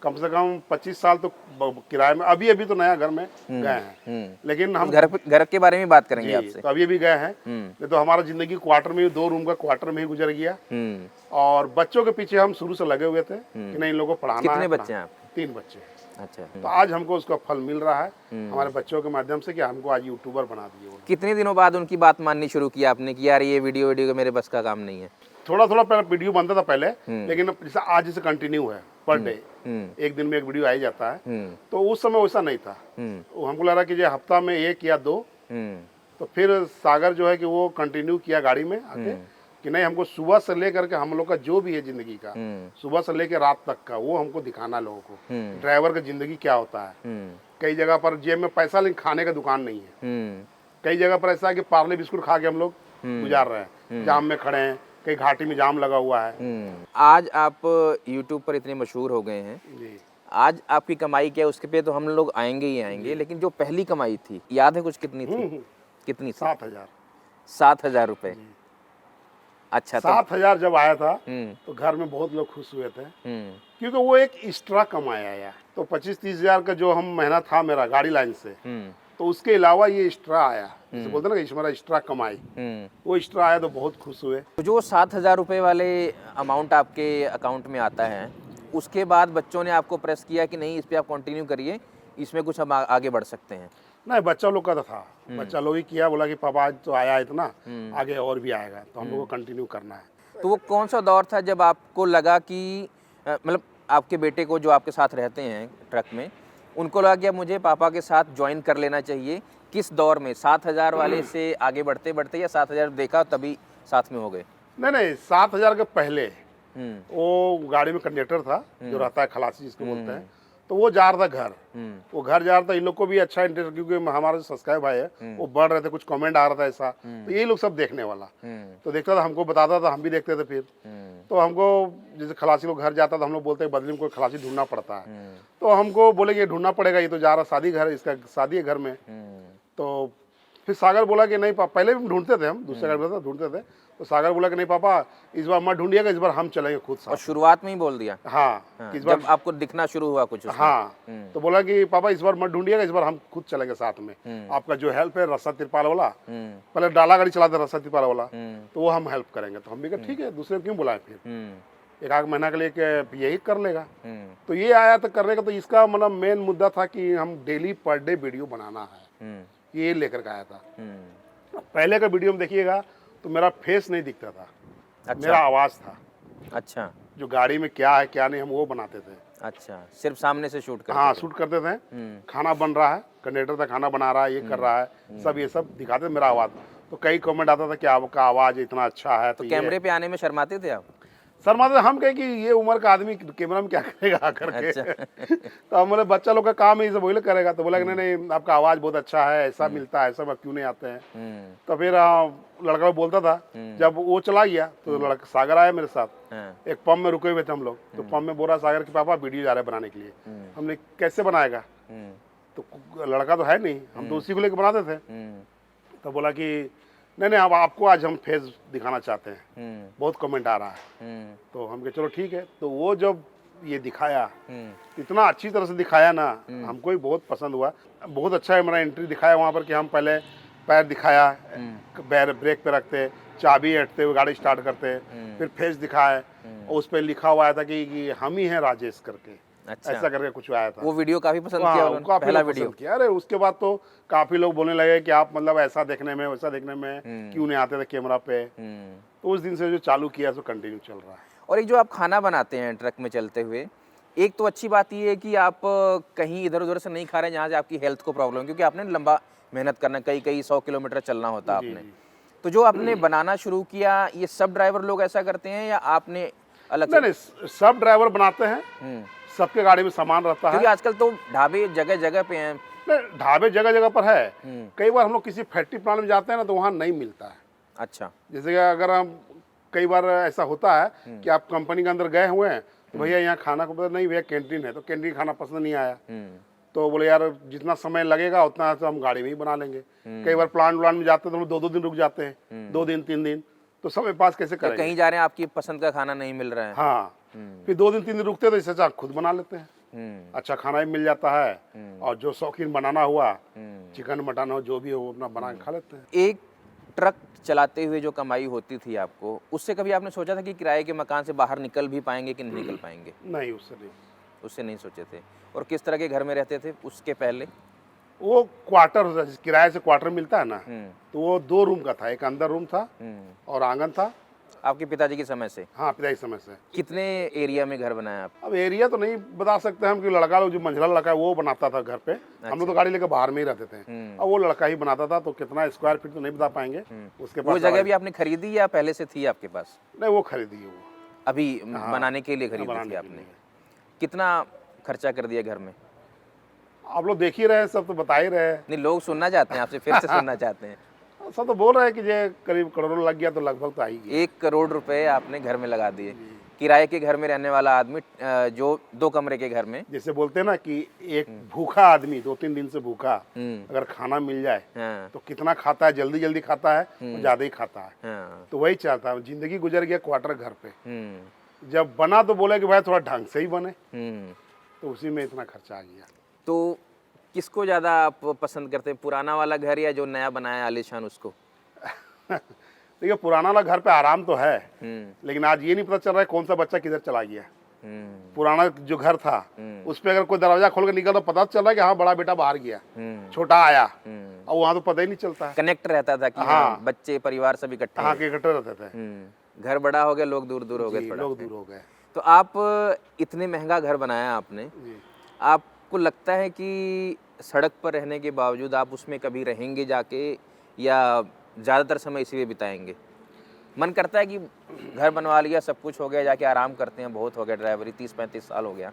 कम से कम 25 साल तो किराए में, अभी अभी तो नया घर में गए हैं, लेकिन हम घर के बारे में बात करेंगे जी, आपसे। तो अभी अभी गए हैं। नहीं तो हमारा जिंदगी क्वार्टर में, 2 रूम का क्वार्टर में ही गुजर गया। और बच्चों के पीछे हम शुरू से लगे हुए थे कि नहीं, इन लोगों को पढ़ाना है। कितने बच्चे हैं आप? 3 बच्चे। अच्छा। तो आज हमको उसका फल मिल रहा है हमारे बच्चों के माध्यम से, कि हमको आज यूट्यूबर बना दिए वो। कितने दिनों बाद उनकी बात माननी शुरू की आपने कि यार ये वीडियो मेरे बस का काम नहीं है? थोड़ा थोड़ा पहले वीडियो बनता था पहले, लेकिन जैसे आज जैसे कंटिन्यू है पर डे, एक दिन में एक वीडियो आ ही जाता है। तो उस समय वैसा नहीं था। वो हमको लग रहा कि जो हफ्ता में 1 या 2। तो फिर सागर जो है कि वो कंटिन्यू किया गाड़ी में आके कि नहीं, हमको सुबह से लेकर के हम लोग का जो भी है जिंदगी का, सुबह से लेकर रात तक का, वो हमको दिखाना लोगों को, ड्राइवर का जिंदगी क्या होता है। कई जगह पर जेब में पैसा लेकिन खाने का दुकान नहीं है। कई जगह पर ऐसा है कि पार्ले बिस्कुट खा के हम लोग गुजार रहे हैं, जाम में खड़े हैं, कहीं घाटी में जाम लगा हुआ है। आज आप YouTube पर इतने मशहूर हो गए हैं जी। आज आपकी कमाई क्या है उसके पे तो हम लोग आएंगे ही आएंगे, लेकिन जो पहली कमाई थी याद है कुछ? कितनी थी? कितनी थी? 7,000। 7,000 रुपए। अच्छा। 7,000 जब आया था तो घर में बहुत लोग खुश हुए थे, क्योंकि वो एक एक्स्ट्रा कमाया आया। तो 25-30 हजार का जो हम महीना था मेरा गाड़ी लाइन से, तो उसके अलावा ये एक्स्ट्रा आया, जैसे बोलते ना कि मेरा एक्स्ट्रा कमाई, वो एक्स्ट्रा आया तो बहुत खुश हुए। तो जो 7,000 रुपए वाले अमाउंट आपके अकाउंट में आता है, उसके बाद बच्चों ने आपको प्रेस किया कि नहीं इस पे आप कंटिन्यू करिए, इसमें कुछ हम आगे बढ़ सकते हैं? नहीं, बच्चा लोग का तो था, बच्चा लोग ही किया, बोला कि पापा आज तो आया इतना, आगे और भी आएगा, तो हम लोग को कंटिन्यू करना है। तो वो कौन सा दौर था जब आपको लगा कि मतलब आपके बेटे को जो आपके साथ रहते हैं ट्रक में, उनको लगा कि अब मुझे पापा के साथ ज्वाइन कर लेना चाहिए? किस दौर में, 7,000 वाले से आगे बढ़ते बढ़ते, या 7,000 देखा तभी साथ में हो गए? नहीं, 7,000 के पहले वो गाड़ी में कंडक्टर था, जो रहता है खलासी जिसको बोलते हैं, तो वो जा रहा था घर। वो घर जा रहा था, इन लोग को भी अच्छा इंटरेस्ट, क्योंकि हमारा जो सब्सक्राइब भाई है वो बढ़ रहे थे, कुछ कमेंट आ रहा था ऐसा, तो यही लोग सब देखने वाला। तो देखता था, हमको बताता था, हम भी देखते थे। फिर तो हमको जैसे खलासी लोग घर जाता था, हम लोग बोलते हैं बदली में कोई खलासी ढूंढना पड़ता है, तो हमको बोले कि ढूंढना पड़ेगा, ये तो जा रहा शादी घर, इसका शादी है घर में। तो फिर सागर बोला कि नहीं पापा, पहले भी ढूंढते थे, हम दूसरे घर में ढूंढते थे, तो सागर बोला कि नहीं पापा इस बार मत ढूंढिएगा, इस बार हम चलेंगे खुद साथ। और शुरुआत में ही बोल दिया? हाँ, इस बार जब आपको दिखना शुरू हुआ कुछ उसमें? हाँ, तो बोला कि पापा इस बार मत ढूंढिएगा, इस बार हम खुद चलेंगे साथ में। आपका जो हेल्प है रस्सा तिरपाल वाला, पहले डाला गाड़ी चलाते रस्सा तिरपाल वाला, तो वो हम हेल्प करेंगे। तो हम भी कहा ठीक है, दूसरे क्यों बुलाए, फिर 1 महीना के लिए यही कर लेगा। तो ये आया तो करने का, तो इसका मतलब मेन मुद्दा था कि हम डेली पर डे वीडियो बनाना है, ये लेकर के आया था। पहले का वीडियो में देखिएगा तो मेरा फेस नहीं दिखता था। अच्छा। मेरा आवाज था। अच्छा। जो गाड़ी में क्या है क्या नहीं, हम वो बनाते थे। अच्छा, सिर्फ सामने से शूट करते? हाँ, शूट करते थे। खाना बन रहा है, कंडक्टर था खाना बना रहा है, ये कर रहा है, सब ये सब दिखाते थे मेरा आवाज। तो कई कमेंट आता था कि आपका आवाज इतना अच्छा है। तो कैमरे पे आने में शर्माते थे आप? शर्माते, हम कहे कि ये उम्र का आदमी कैमरा में क्या करेगा आकर के। अच्छा। तो हम बोले बच्चा लोग का काम है, ये सब वही लोग करेगा। तो बोला कि नहीं आपका आवाज बहुत अच्छा है, ऐसा मिलता है, सब क्यों नहीं आते हैं। तो फिर लड़का बोलता था, जब वो चला गया तो लड़का सागर आया मेरे साथ, एक पंप में रुके हुए थे हम लोग। तो पंप में बोल रहा सागर के पापा वीडियो जा रहा है बनाने के लिए। हमने कैसे बनाएगा, तो लड़का तो है नहीं, हम तो उसी को लेकर बनाते थे। तो बोला कि नहीं अब आपको आज हम फेस दिखाना चाहते हैं, बहुत कमेंट आ रहा है। तो हम कहे चलो ठीक है। तो वो जब ये दिखाया, इतना अच्छी तरह से दिखाया ना, हमको भी बहुत पसंद हुआ। बहुत अच्छा है, मेरा एंट्री दिखाया वहाँ पर कि हम पहले पैर दिखाया, ब्रेक पे रखते, चाबी हटते हुए गाड़ी स्टार्ट करते, फिर फेस दिखाए, और उस पर लिखा हुआ आया था कि हम ही हैं राजेश करके। अच्छा। ऐसा करके कुछ आया था। वो वीडियो काफी पसंद किया उन्होंने, पहला वीडियो किया। अरे उसके बाद तो काफी लोग बोलने लगे कि आप मतलब ऐसा देखने में वैसा देखने में क्यों नहीं आते थे कैमरा पे। तो उस दिन से जो चालू किया सो कंटिन्यू चल रहा है। और एक जो आप खाना बनाते हैं ट्रक में चलते हुए, एक तो अच्छी बात ये है कि आप कहीं इधर उधर से नहीं खा रहे हैं जहाँ से आपकी हेल्थ को प्रॉब्लम है, क्योंकि आपने लंबा मेहनत करना है, कई कई 100 किलोमीटर चलना होता है जी, आपने। जी। तो जो आपने बनाना शुरू किया, ये सब ड्राइवर लोग ऐसा करते हैं या आपने अलग नहीं से? नहीं, सब ड्राइवर बनाते हैं, हम्म, सबके गाड़ी में सामान रहता है। क्योंकि आजकल तो ढाबे जगह जगह पे हैं। नहीं, ढाबे जगह जगह पर है। हम्म, कई बार हम लोग किसी फैक्ट्री प्लांट में जाते हैं ना, तो वहाँ नहीं मिलता है। अच्छा। जैसे कि अगर हम, कई बार ऐसा होता है कि आप कंपनी के अंदर गए हुए हैं, तो भैया यहाँ खाना को पता नहीं, भैया कैंटीन है, तो कैंटीन खाना पसंद नहीं आया, तो बोले यार जितना समय लगेगा उतना तो हम गाड़ी में ही बना लेंगे। कई बार प्लांट व्लांट में जाते हैं तो हम 2-2 दिन रुक जाते हैं, 2 दिन 3 दिन, तो समय पास कैसे तो करेंगे? कहीं जा रहे हैं, आपकी पसंद का खाना नहीं मिल रहा है। हाँ, फिर 2 दिन 3 दिन रुकते हैं, तो इससे अच्छा खुद बना लेते हैं। अच्छा खाना भी मिल जाता है, और जो शौकीन बनाना हुआ, चिकन मटन हो जो भी हो, अपना बना के खा लेते हैं। एक ट्रक चलाते हुए जो कमाई होती थी आपको, उससे कभी आपने सोचा था कि किराए के मकान से बाहर निकल भी पाएंगे कि नहीं निकल पाएंगे? नहीं, उससे नहीं। उससे नहीं सोचे थे। और किस तरह के घर में रहते थे उसके पहले? वो क्वार्टर होता है, किराए से क्वार्टर मिलता है ना, हम्म, तो वो 2 रूम का था, एक अंदर रूम था और आंगन था। आपके पिताजी के समय से? हाँ, पिताजी समय से। कितने एरिया में घर बनाया आप? अब एरिया तो नहीं बता सकते हम, कि लड़का लोग, जो मंझला लड़का है वो बनाता था घर पे। हम लोग तो गाड़ी लेकर बाहर में ही रहते थे। अब वो लड़का ही बनाता था, तो कितना स्क्वायर फीट तो नहीं बता पाएंगे। उसके वो पास जगह भी आपने खरीदी या पहले से थी आपके पास? नहीं, वो खरीदी है वो। अभी बनाने के लिए खरीदी बनाने थी के आपने? लिए। कितना खर्चा कर दिया घर में? आप लोग देख ही रहे हैं, सब तो बता ही रहे हैं। नहीं, लोग सुनना चाहते हैं आपसे, फिर से सुनना चाहते हैं। सब तो बोल रहे हैं कि ये करीब करोड़ों लग गया, तो लगभग तो आएगी। 1 करोड़ रुपए आपने घर में लगा दिए। किराए के घर में रहने वाला आदमी, जो 2 कमरे के घर में। जैसे बोलते हैं ना कि एक भूखा आदमी 2-3 दिन से भूखा, अगर खाना मिल जाए हाँ, तो कितना खाता है, जल्दी जल्दी खाता है, और ज्यादा ही खाता है। हाँ, तो वही चाहता है। जिंदगी गुजर गया क्वार्टर घर पे, जब बना तो बोले कि भाई थोड़ा ढंग से ही बने, तो उसी में इतना खर्चा आ गया। तो किसको ज़्यादा आप पसंद करते हैं, पुराना वाला घर या जो नया बनाया है आलीशान उसको? देखिए, पुराना वाला घर पे आराम तो है, लेकिन आज ये नहीं पता चल रहा है कौन सा बच्चा किधर चला गया। पुराना जो घर था, उस पे अगर कोई दरवाजा खोल के निकल तो पता चल रहा है कि हाँ बड़ा बेटा बाहर गया, छोटा आया, और वहाँ तो पता ही नहीं चलता है। कनेक्ट रहता था कि हाँ, बच्चे परिवार सब इकट्ठे हाँ, हैं। के इकट्ठे रहते थे। घर बड़ा हो गया, लोग दूर दूर हो गए जी, थोड़ा। लोग दूर हो गए। तो आप इतने महंगा घर बनाया आपने, जी। आपको लगता है कि सड़क पर रहने के बावजूद आप उसमें कभी रहेंगे जाके, या ज़्यादातर समय इसी में बिताएंगे? मन करता है कि घर बनवा लिया, सब कुछ हो गया, जाके आराम करते हैं, बहुत हो गया ड्राइवरी, 30-35 साल हो गया।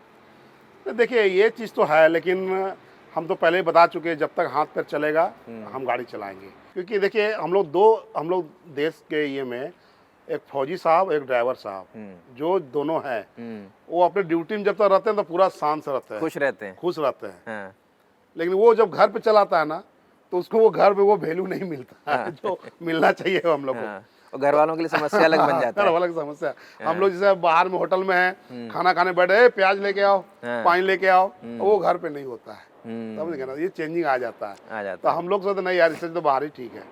तो देखिए, ये चीज़ तो है, लेकिन हम तो पहले ही बता चुके हैं, जब तक हाथ पैर चलेगा हम गाड़ी चलाएंगे। क्योंकि देखिए, हम लोग देश के ये में एक फौजी साहब, एक ड्राइवर साहब, जो दोनों हैं, वो अपने ड्यूटी में जब तक रहते हैं तो पूरा शांत से रहते हैं, खुश रहते हैं। खुश रहते हैं। हाँ, लेकिन वो जब घर पे चलाता है ना, तो उसको वो घर पे वो वैल्यू नहीं मिलता है जो मिलना चाहिए हम लोग को। हाँ, और घर वालों के लिए समस्या अलग बन जाता है। अलग समस्या। हम लोग जैसे बाहर में होटल में हैं, खाना खाने बैठे, प्याज लेके आओ, पानी लेके आओ, वो घर पे नहीं होता है। समझ गए ना, ये चेंजिंग आ जाता है। आ जाता तो हम लोग सोचते नहीं यार, इससे तो बाहर ही ठीक है।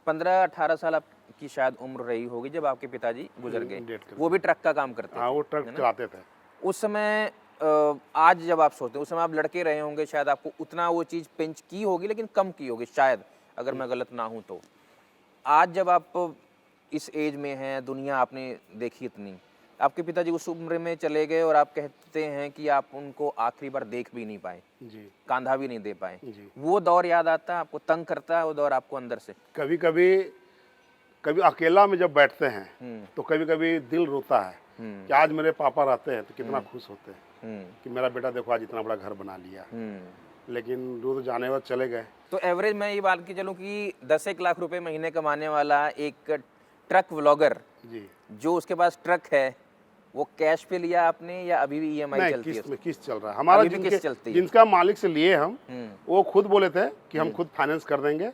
15-18 साल आपकी शायद उम्र रही होगी जब आपके पिताजी गुजर गए। वो भी ट्रक का काम करते हाँ, थे। वो ट्रक चलाते थे। उस समय आज जब आप सोचते हैं, उस समय आप लड़के रहे होंगे, शायद आपको उतना वो चीज़ पिंच की होगी, लेकिन कम की होगी शायद, अगर मैं गलत ना हूँ तो। आज जब आप इस एज में हैं, दुनिया आपने देखी इतनी, आपके पिताजी उस उम्र में चले गए और आप कहते हैं कि आप उनको आखिरी बार देख भी नहीं पाए, जी कांधा भी नहीं दे पाए। जी। वो दौर याद आता है आपको? तंग करता है वो दौर आपको अंदर से? कभी कभी अकेला में जब बैठते हैं तो कभी कभी दिल रोता है कि आज मेरे पापा रहते हैं तो कितना खुश होते हैं कि मेरा बेटा देखो आज इतना बड़ा घर बना लिया। लेकिन वो तो जाने बाद चले गए। तो एवरेज मैं ये बात की चलूँ कि 10-1 लाख रुपए महीने कमाने वाला एक ट्रक व्लॉगर, जी, जो उसके पास ट्रक है, वो कैश पे लिया आपने या अभी भी ईएमआई नहीं, चलती है? किस्त में किस्त चल रहा है हमारा। अभी भी किस्त चलती है? जिनका मालिक से लिए हम, वो खुद बोले थे कि हम खुद फाइनेंस कर देंगे,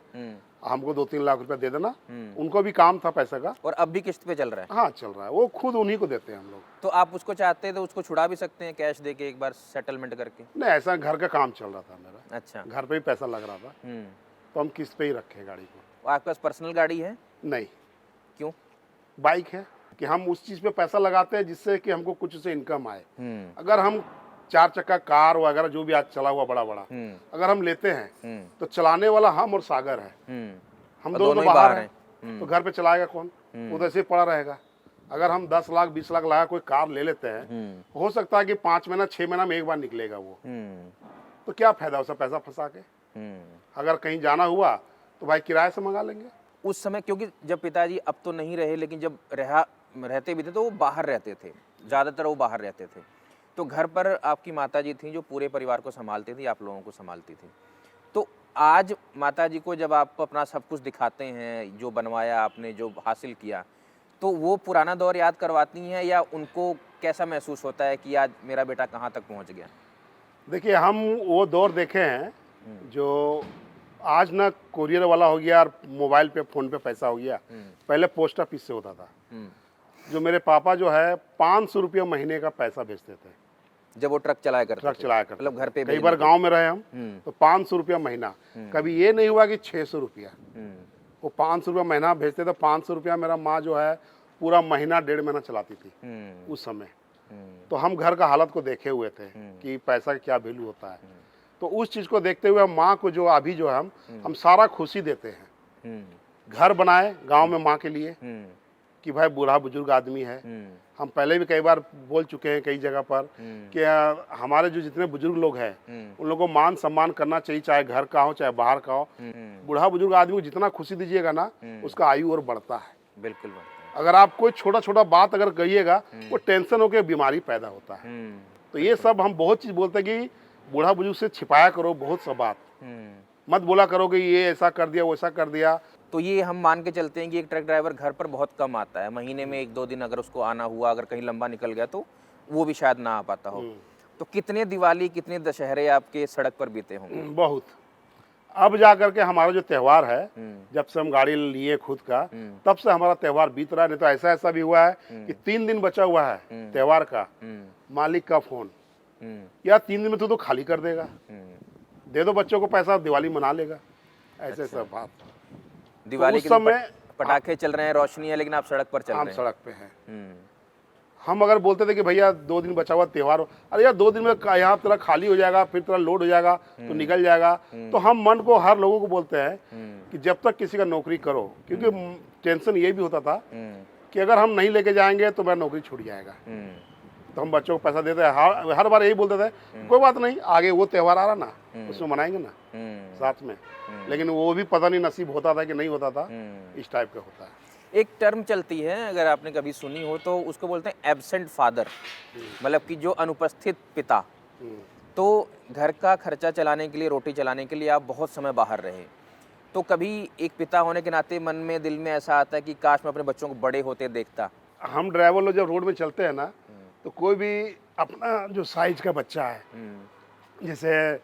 हमको 2-3 लाख रुपया दे देना। उनको भी काम था पैसे का, और अब भी किस्त पे चल रहा है? हाँ चल रहा है, वो खुद उन्हीं को देते हैं हम लोग। तो आप उसको चाहते हैं तो उसको छुड़ा भी सकते हैं कैश दे के, एक बार सेटलमेंट करके? नहीं, ऐसा घर का काम चल रहा था मेरा, अच्छा। घर पे ही पैसा लग रहा था, तो हम किस्त पे ही रखे गाड़ी को। आपके पास पर्सनल गाड़ी है? नहीं, क्यों? बाइक है कि हम उस चीज़ पे पैसा लगाते हैं जिससे कि हमको कुछ से इनकम आए। अगर हम 4 चक्का कार वगैरह जो भी आज चला हुआ बड़ा अगर हम लेते हैं तो चलाने वाला हम और सागर है, हम दोनों ही बाहर बाहर हैं, तो घर पे चलाएगा कौन? वो तो ऐसे ही पड़ा रहेगा। अगर हम 10 लाख 20 लाख लगा कोई कार ले लेते हैं, हो सकता है कि 5 महीना 6 महीना में एक बार निकलेगा वो, तो क्या फायदा उसका पैसा फंसा के। अगर कहीं जाना हुआ तो भाई किराए से मंगा लेंगे। उस समय क्योंकि जब पिताजी अब तो नहीं रहे, लेकिन जब रहते भी थे तो वो बाहर रहते थे, ज़्यादातर वो बाहर रहते थे, तो घर पर आपकी माताजी थी जो पूरे परिवार को संभालती थी, आप लोगों को संभालती थी। तो आज माताजी को जब आप अपना सब कुछ दिखाते हैं, जो बनवाया आपने, जो हासिल किया, तो वो पुराना दौर याद करवाती हैं या उनको कैसा महसूस होता है कि आज मेरा बेटा कहाँ तक पहुँच गया? देखिए, हम वो दौर देखे हैं जो आज ना कोरियर वाला हो गया और मोबाइल पे फ़ोन पे पैसा हो गया। पहले पोस्ट ऑफिस से होता था। जो मेरे पापा जो है 500 रुपया महीने का पैसा भेजते थे जब वो ट्रक चलाया करते ट्रक थे, चलाया करते मतलब घर पे कई बार गांव में रहे हम, तो 500 रुपया महीना, कभी ये नहीं हुआ कि 600 रुपया। वो 500 रुपया महीना भेजते थे। 500 रुपया मेरा माँ जो है पूरा महीना 1.5 महीना चलाती थी उस समय। तो हम घर का हालत को देखे हुए थे कि पैसा का क्या वैल्यू होता है। तो उस चीज़ को देखते हुए माँ को जो अभी जो है हम सारा खुशी देते हैं। घर बनाए गांव में माँ के लिए कि भाई बूढ़ा बुजुर्ग आदमी है। हम पहले भी कई बार बोल चुके हैं कई जगह पर कि हमारे जो जितने बुजुर्ग लोग हैं उन लोगों को मान सम्मान करना चाहिए, चाहे घर का हो चाहे बाहर का हो। बूढ़ा बुजुर्ग आदमी को जितना खुशी दीजिएगा ना, उसका आयु और बढ़ता है। बिल्कुल बढ़ता है। अगर आप कोई छोटा छोटा बात अगर कहिएगा, वो टेंशन होकर बीमारी पैदा होता है। तो ये सब हम बहुत चीज़ बोलते हैं कि बूढ़ा बुजुर्ग से छिपाया करो बहुत सा बात, मत बोला करो कि ये ऐसा कर दिया वो ऐसा कर दिया। तो ये हम मान के चलते हैं कि एक ट्रक ड्राइवर घर पर बहुत कम आता है, महीने में 1-2 दिन अगर उसको आना हुआ, अगर कहीं लंबा निकल गया तो वो भी शायद ना आ पाता हो। तो कितने दिवाली, कितने दशहरे आपके सड़क पर बीते होंगे? बहुत। अब जा करके हमारा जो त्यौहार है, जब से हम गाड़ी लिए खुद का, तब से हमारा त्यौहार बीत रहा है। नहीं तो ऐसा भी हुआ है कि 3 दिन बचा हुआ है त्यौहार का, मालिक का फोन, या 3 दिन में तो खाली कर देगा, दे दो बच्चों को पैसा, दिवाली मना लेगा। ऐसे सब बात। दिवाली उस के दिन समय पटाखे चल रहे हैं, रोशनी है, लेकिन आप सड़क पर चल हम रहे हैं। सड़क पे हैं। हम अगर बोलते थे कि भैया 2 दिन बचा हुआ त्यौहार हो, अरे यार 2 दिन में यहाँ तेरा खाली हो जाएगा, फिर तेरा लोड हो जाएगा तो निकल जाएगा। तो हम मन को हर लोगों को बोलते हैं कि जब तक किसी का नौकरी करो, क्योंकि टेंशन ये भी होता था कि अगर हम नहीं लेके जाएंगे तो मेरा नौकरी छूट जाएगा। तो हम बच्चों को पैसा देते हैं, हर बार यही बोलते थे कोई बात नहीं, आगे वो त्यौहार आ रहा ना, उसमें मनाएंगे ना साथ में। लेकिन वो भी पता नहीं नसीब होता था कि नहीं होता था, इस टाइप का होता है। एक टर्म चलती है, अगर आपने कभी सुनी हो तो, उसको बोलते हैं एब्सेंट फादर, मतलब कि जो अनुपस्थित पिता। तो घर का खर्चा चलाने के लिए, रोटी चलाने के लिए आप बहुत समय बाहर रहे, तो कभी एक पिता होने के नाते मन में, दिल में ऐसा आता है कि काश मैं अपने बच्चों को बड़े होते देखता? हम ड्राइवर लोग जब रोड में चलते हैं ना, तो कोई भी अपना जो साइज का बच्चा है, जैसे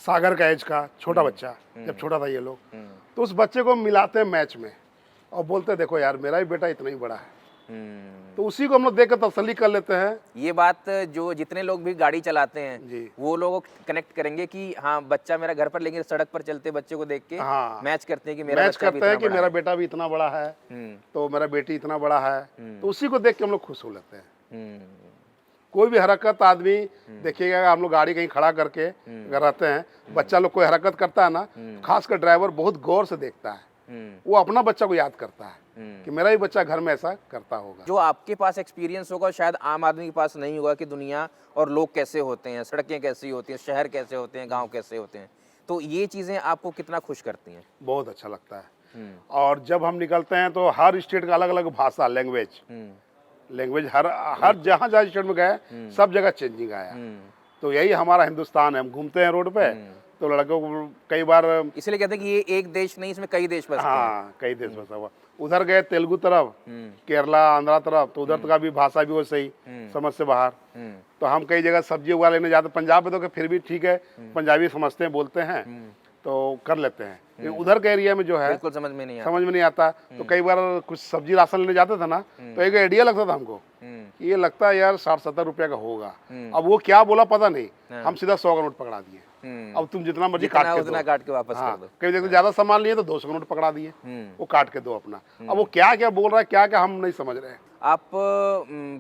सागर का एज का छोटा बच्चा, जब छोटा था ये लोग, तो उस बच्चे को मिलाते हैं मैच में और बोलते हैं देखो यार मेरा भी बेटा इतना ही बड़ा है। तो उसी को हम लोग देख कर तसल्ली कर लेते हैं। ये बात जो जितने लोग भी गाड़ी चलाते हैं जी, वो लोग कनेक्ट करेंगे कि हाँ बच्चा मेरा घर पर, लेकिन सड़क पर चलते बच्चे को देख के हाँ, मैच करते हैं कि मेरा मैच बच्चा भी करते हैं इतना कि बड़ा मेरा है। बेटा भी इतना बड़ा है, तो मेरा बेटी इतना बड़ा है। तो उसी को देख के हम लोग खुश हो लेते हैं। कोई भी हरकत आदमी देखिएगा, हम लोग गाड़ी कहीं खड़ा करके अगर रहते हैं, बच्चा लोग कोई हरकत करता है ना, खासकर ड्राइवर बहुत गौर से देखता है। वो अपना बच्चा को याद करता है कि मेरा ही बच्चा घर में ऐसा करता होगा। जो आपके पास एक्सपीरियंस होगा शायद आम आदमी के पास नहीं होगा कि दुनिया और लोग कैसे होते हैं, सड़कें कैसी होती हैं, शहर कैसे होते हैं, गांव कैसे होते हैं। तो ये चीज़ें आपको कितना खुश करती हैं? बहुत अच्छा लगता है। और जब हम निकलते हैं तो हर स्टेट का अलग अलग भाषा, लैंग्वेज हर जहाँ जहाँ स्टेट में गए सब जगह चेंजिंग आया। तो यही हमारा हिंदुस्तान है। हम घूमते हैं रोड पे तो लड़कों को कई बार, इसलिए कहते हैं कि ये एक देश नहीं, इसमें कई देश बसते हैं। हाँ कई देश बसा हुआ। उधर गए तेलुगु तरफ, केरला आंध्रा तरफ, तो उधर का भी भाषा भी वो सही, समझ से बाहर। तो हम कई जगह सब्जी उगा लेने जाते, पंजाब में तो फिर भी ठीक है, पंजाबी समझते हैं, बोलते हैं तो कर लेते हैं। लेकिन उधर के एरिया में जो है बिल्कुल समझ में नहीं आता। तो कई बार कुछ सब्जी राशन लेने जाते थे ना, तो एक आइडिया लगता था हमको कि ये लगता है यार 60-70 रुपया का होगा। अब वो क्या बोला पता नहीं, हम सीधा 100 का नोट पकड़ा दिए। अब तुम जितना मर्जी काट के वापस कर दो। कई देखो ज्यादा सामान लिए तो 200 का नोट पकड़ा दिए, वो काट के दो अपना। अब वो क्या क्या बोल रहा है, क्या क्या हम नहीं समझ रहे हैं। आप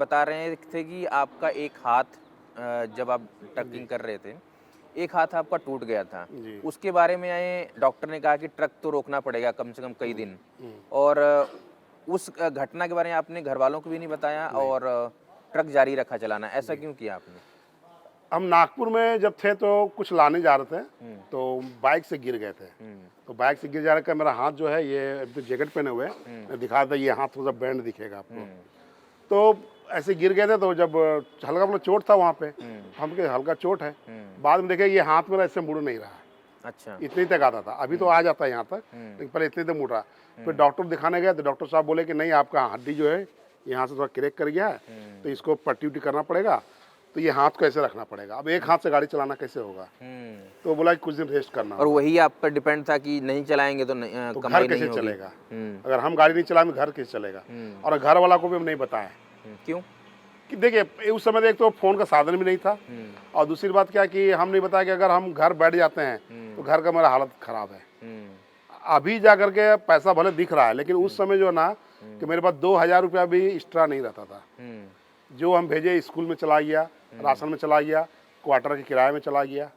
बता रहे थे कि आपका एक हाथ जब आप ट्रकिंग कर रहे थे, एक हाथ आपका टूट गया था। उसके बारे में आए डॉक्टर ने कहा कि ट्रक तो रोकना पड़ेगा कम से कम कई दिन, और उस घटना के बारे में आपने घर वालों को भी नहीं बताया और ट्रक जारी रखा चलाना, ऐसा क्यों किया आपने? हम नागपुर में जब थे तो कुछ लाने जा रहे थे, तो बाइक से गिर गए थे। तो बाइक से गिर जा रहे, मेरा हाथ जो है, ये जैकेट पहने हुए मैं दिखा था, ये हाथ थोड़ा बैंड दिखेगा आपको। तो ऐसे गिर गए थे, तो जब हल्का अपना चोट था वहाँ पे, हम के हल्का चोट है, बाद में देखे ये हाथ मेरा ऐसे मुड़ नहीं रहा। अच्छा, इतनी तक आता था, अभी तो आ जाता है यहाँ तक, लेकिन पहले इतनी तक मुड़ रहा। फिर डॉक्टर दिखाने गए तो डॉक्टर साहब बोले कि नहीं, आपका हड्डी जो है यहाँ से थोड़ा क्रैक कर गया है, तो इसको पट्टी उट्टी करना पड़ेगा, तो ये हाथ को ऐसे रखना पड़ेगा। अब एक हाथ से गाड़ी चलाना कैसे होगा? तो बोला कि कुछ दिन रेस्ट करना। और वही आप पर डिपेंड था कि नहीं चलाएंगे तो कमाई घर कैसे नहीं होगी। चलेगा? अगर हम गाड़ी नहीं चलाएंगे घर कैसे चलेगा? और घर वाला को भी हम नहीं बताया। क्यों? कि देखिए उस समय एक तो फोन का साधन भी नहीं था, और दूसरी बात क्या कि हम नहीं बताया कि अगर हम घर बैठ जाते हैं तो घर का मेरा हालत खराब है। अभी जा करके पैसा भले दिख रहा है, लेकिन उस समय जो ना कि मेरे पास 2000 रुपया भी एक्स्ट्रा नहीं रहता था। जो हम भेजे स्कूल में चला गया, राशन में चला गया, क्वार्टर के किराए में चला गया,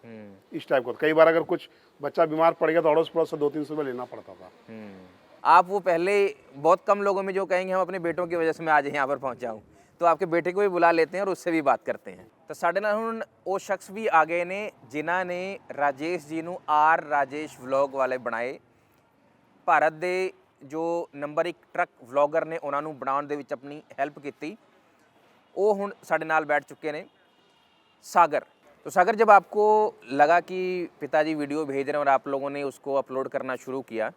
इस टाइप का। कई बार अगर कुछ बच्चा बीमार पड़ गया तो अड़ोस पड़ोस से 200-300 रुपये लेना पड़ता था। आप वो पहले बहुत कम लोगों में जो कहेंगे हम अपने बेटों की वजह से मैं आज यहाँ पर पहुँचा हूँ, तो आपके बेटे को भी बुला लेते हैं और उससे भी बात करते हैं। तो साढ़े नाल हुण वो शख्स भी आ गए ने जिन्हां ने राजेश जी नूं आर राजेश व्लॉग वाले बनाए। भारत दे जो नंबर 1 ट्रक व्लॉगर ने उन्हां नूं बनाउण दे विच अपनी हैल्प कीती। वो हुण साढ़े नाल बैठ चुके ने सागर। तो सागर, जब आपको लगा कि पिताजी वीडियो भेज रहे हैं और आप लोगों ने उसको अपलोड करना शुरू किया,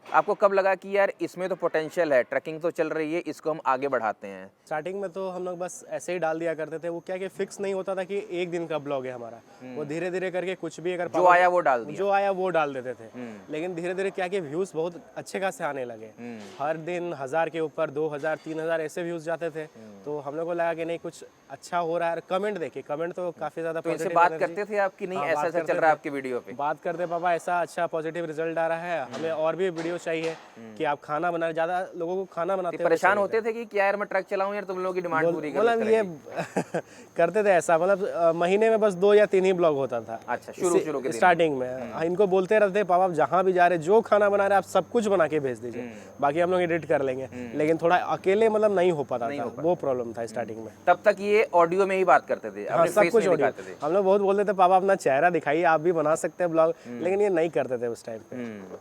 आपको कब लगा कि यार इसमें तो पोटेंशियल है, ट्रैकिंग तो चल रही है, इसको हम आगे बढ़ाते हैं? स्टार्टिंग में तो हम लोग बस ऐसे ही डाल दिया करते थे। वो क्या कि फिक्स नहीं होता था कि एक दिन का ब्लॉग है हमारा। वो धीरे धीरे करके कुछ भी अगर जो आया वो डाल दिया। जो आया वो डाल देते थे। लेकिन धीरे धीरे क्या कि व्यूज़ बहुत अच्छे खासे आने लगे। हर दिन 1000 के ऊपर 2000 3000 ऐसे व्यूज़ जाते थे। तो हम लोग को लगा कि नहीं, कुछ अच्छा हो रहा है। कमेंट देखिए, कमेंट तो काफ़ी ज़्यादा तो इनसे बात करते थे आप कि नहीं ऐसा ऐसा चल रहा है आपकी वीडियो पे? बात करते, पापा ऐसा अच्छा पॉजिटिव रिजल्ट आ रहा है, हमें और भी वीडियो चाहिए कि आप खाना बना। ज़्यादा लोगों को खाना बनाते हुए परेशान होते थे कि क्या यार मैं ट्रक चलाऊं यार, तुम लोगों की डिमांड पूरी कर। मतलब ये करते थे ऐसा, मतलब महीने में बस 2 या 3 ही ब्लॉग होता था। अच्छा, शुरू के स्टार्टिंग में इनको बोलते रहते, पापा आप जहाँ भी जा रहे, जो खाना बना रहे आप सब कुछ बना के भेज दीजिए, बाकी हम लोग एडिट कर लेंगे। लेकिन थोड़ा अकेले मतलब नहीं हो पाता था, वो प्रॉब्लम था स्टार्टिंग में। तब तक ये ऑडियो में ही बात करते थे, हाँ, सब कुछ ऑडियो। हम लोग बहुत बोलते थे, पापा अपना चेहरा दिखाइए, आप भी बना सकते हैं ब्लॉग, लेकिन ये नहीं करते थे उस टाइम पे।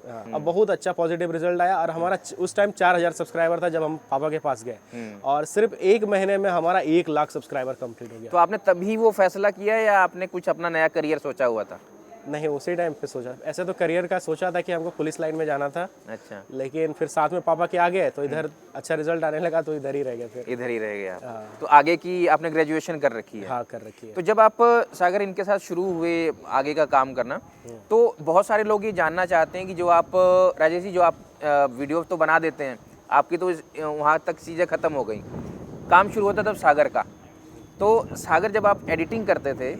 हाँ, अब बहुत अच्छा पॉजिटिव रिजल्ट आया और हमारा उस टाइम 4000 सब्सक्राइबर था जब हम पापा के पास गए, और सिर्फ 1 महीने में हमारा 1 लाख सब्सक्राइबर कंप्लीट हो गया। तो आपने तभी वो फैसला किया या आपने कुछ अपना नया करियर सोचा हुआ था? नहीं, उसी टाइम पे सोचा। ऐसे तो करियर का सोचा था कि हमको पुलिस लाइन में जाना था। अच्छा। लेकिन फिर साथ में पापा के आ गए तो इधर अच्छा रिजल्ट आने लगा, तो इधर ही रह गए, फिर इधर ही रह गया। तो आगे की आपने ग्रेजुएशन कर रखी है? हाँ, कर रखी है। तो जब आप सागर इनके साथ शुरू हुए आगे का काम करना, तो बहुत सारे लोग ये जानना चाहते हैं कि जो आप राजेश जी, जो आप वीडियो तो बना देते हैं, आपकी तो वहाँ तक चीज़ें ख़त्म हो गई, काम शुरू होता तब सागर का। तो सागर जब आप एडिटिंग करते थे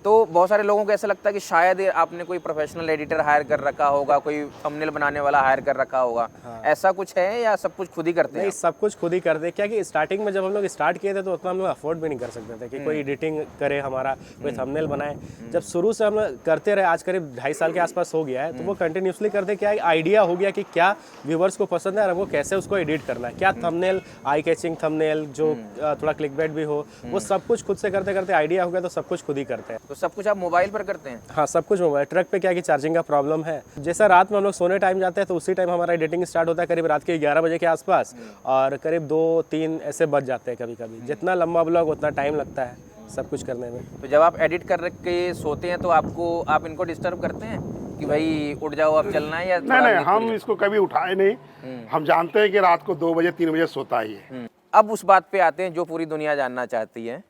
तो बहुत सारे लोगों को ऐसा लगता है कि शायद आपने कोई प्रोफेशनल एडिटर हायर कर रखा होगा, कोई थंबनेल बनाने वाला हायर कर रखा होगा। हाँ। ऐसा कुछ है या सब कुछ खुद ही करते हैं? नहीं, सब कुछ खुद ही करते हैं। क्या कि स्टार्टिंग में जब हम लोग स्टार्ट किए थे तो उतना हम लोग अफोर्ड भी नहीं कर सकते थे कि कोई एडिटिंग करे हमारा, कोई थंबनेल बनाए। जब शुरू से हम करते रहे, आज करीब 2.5 साल के आसपास हो गया है, तो वो कंटिन्यूसली करते, क्या आइडिया हो गया कि क्या व्यूवर्स को पसंद है और हमको कैसे उसको एडिट करना है, क्या थंबनेल, आई कैचिंग थंबनेल जो थोड़ा क्लिकबेट भी हो, वो सब कुछ खुद से करते करते आइडिया हो गया, तो सब कुछ खुद ही करते हैं। तो सब कुछ आप मोबाइल पर करते हैं? हाँ, सब कुछ मोबाइल। ट्रक पे क्या कि चार्जिंग का प्रॉब्लम है। जैसा रात में हम लोग सोने टाइम जाते हैं तो उसी टाइम हमारा एडिटिंग स्टार्ट होता है करीब रात के 11 बजे के आसपास, और करीब 2-3 ऐसे बज जाते हैं कभी कभी। जितना लंबा ब्लॉग उतना टाइम लगता है सब कुछ करने में। तो जब आप एडिट कर के सोते हैं तो आप इनको डिस्टर्ब करते हैं कि भाई उठ जाओ अब चलना है, या नहीं, हम इसको कभी उठाए नहीं। हम जानते हैं कि रात को 2 बजे 3 बजे सोता ही है। अब उस बात पे आते हैं जो पूरी दुनिया जानना चाहती है,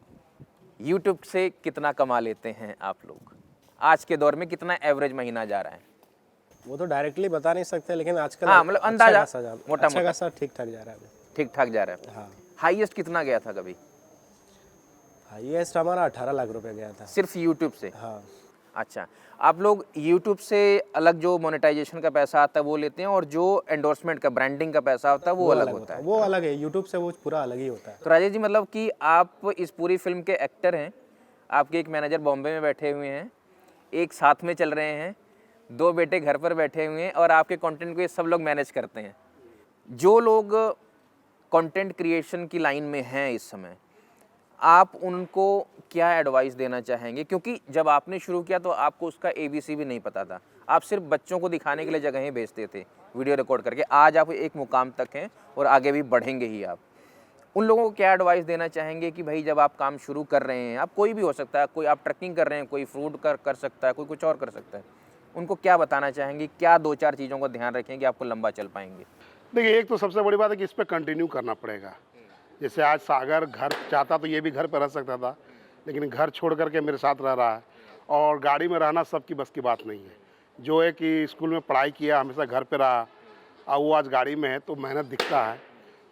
YouTube से कितना कमा लेते हैं आप लोग? आज के दौर में कितना एवरेज महीना जा रहा है? वो तो डायरेक्टली बता नहीं सकते, लेकिन आजकल हाँ, मतलब अंदाजा मोटा खासा ठीक ठाक जा रहा है। ठीक ठाक जा रहा है। हाँ। हाईएस्ट कितना गया था कभी? हाईएस्ट हमारा 18 लाख रुपए गया था सिर्फ YouTube से? हाँ। अच्छा, आप लोग YouTube से अलग जो मोनेटाइजेशन का पैसा आता है वो लेते हैं, और जो एंडोर्समेंट का, ब्रांडिंग का पैसा होता है वो अलग होता है? वो अलग है, YouTube से वो पूरा अलग ही होता है। तो राजेश जी, मतलब कि आप इस पूरी फिल्म के एक्टर हैं, आपके एक मैनेजर बॉम्बे में बैठे हुए हैं, एक साथ में चल रहे हैं, 2 बेटे घर पर बैठे हुए हैं, और आपके कंटेंट को ये सब लोग मैनेज करते हैं। जो लोग कंटेंट क्रिएशन की लाइन में हैं इस समय, आप उनको क्या एडवाइस देना चाहेंगे? क्योंकि जब आपने शुरू किया तो आपको उसका ABC भी नहीं पता था, आप सिर्फ बच्चों को दिखाने के लिए जगहें भेजते थे वीडियो रिकॉर्ड करके। आज आप एक मुकाम तक हैं और आगे भी बढ़ेंगे ही आप। उन लोगों को क्या एडवाइस देना चाहेंगे कि भाई जब आप काम शुरू कर रहे हैं, आप कोई भी हो सकता है, कोई आप ट्रकिंग कर रहे हैं, कोई फ्रूट कर सकता है, कोई कुछ और कर सकता है, उनको क्या बताना चाहेंगे? क्या 2-4 चीज़ों का ध्यान रखें कि आपको लंबा चल पाएंगे? देखिए, एक तो सबसे बड़ी बात है कि इस पे कंटिन्यू करना पड़ेगा। जैसे आज सागर घर चाहता तो ये भी घर पे रह सकता था, लेकिन घर छोड़ करके मेरे साथ रह रहा है। और गाड़ी में रहना सबकी बस की बात नहीं है। जो है कि स्कूल में पढ़ाई किया, हमेशा घर पे रहा, और वो आज गाड़ी में है, तो मेहनत दिखता है।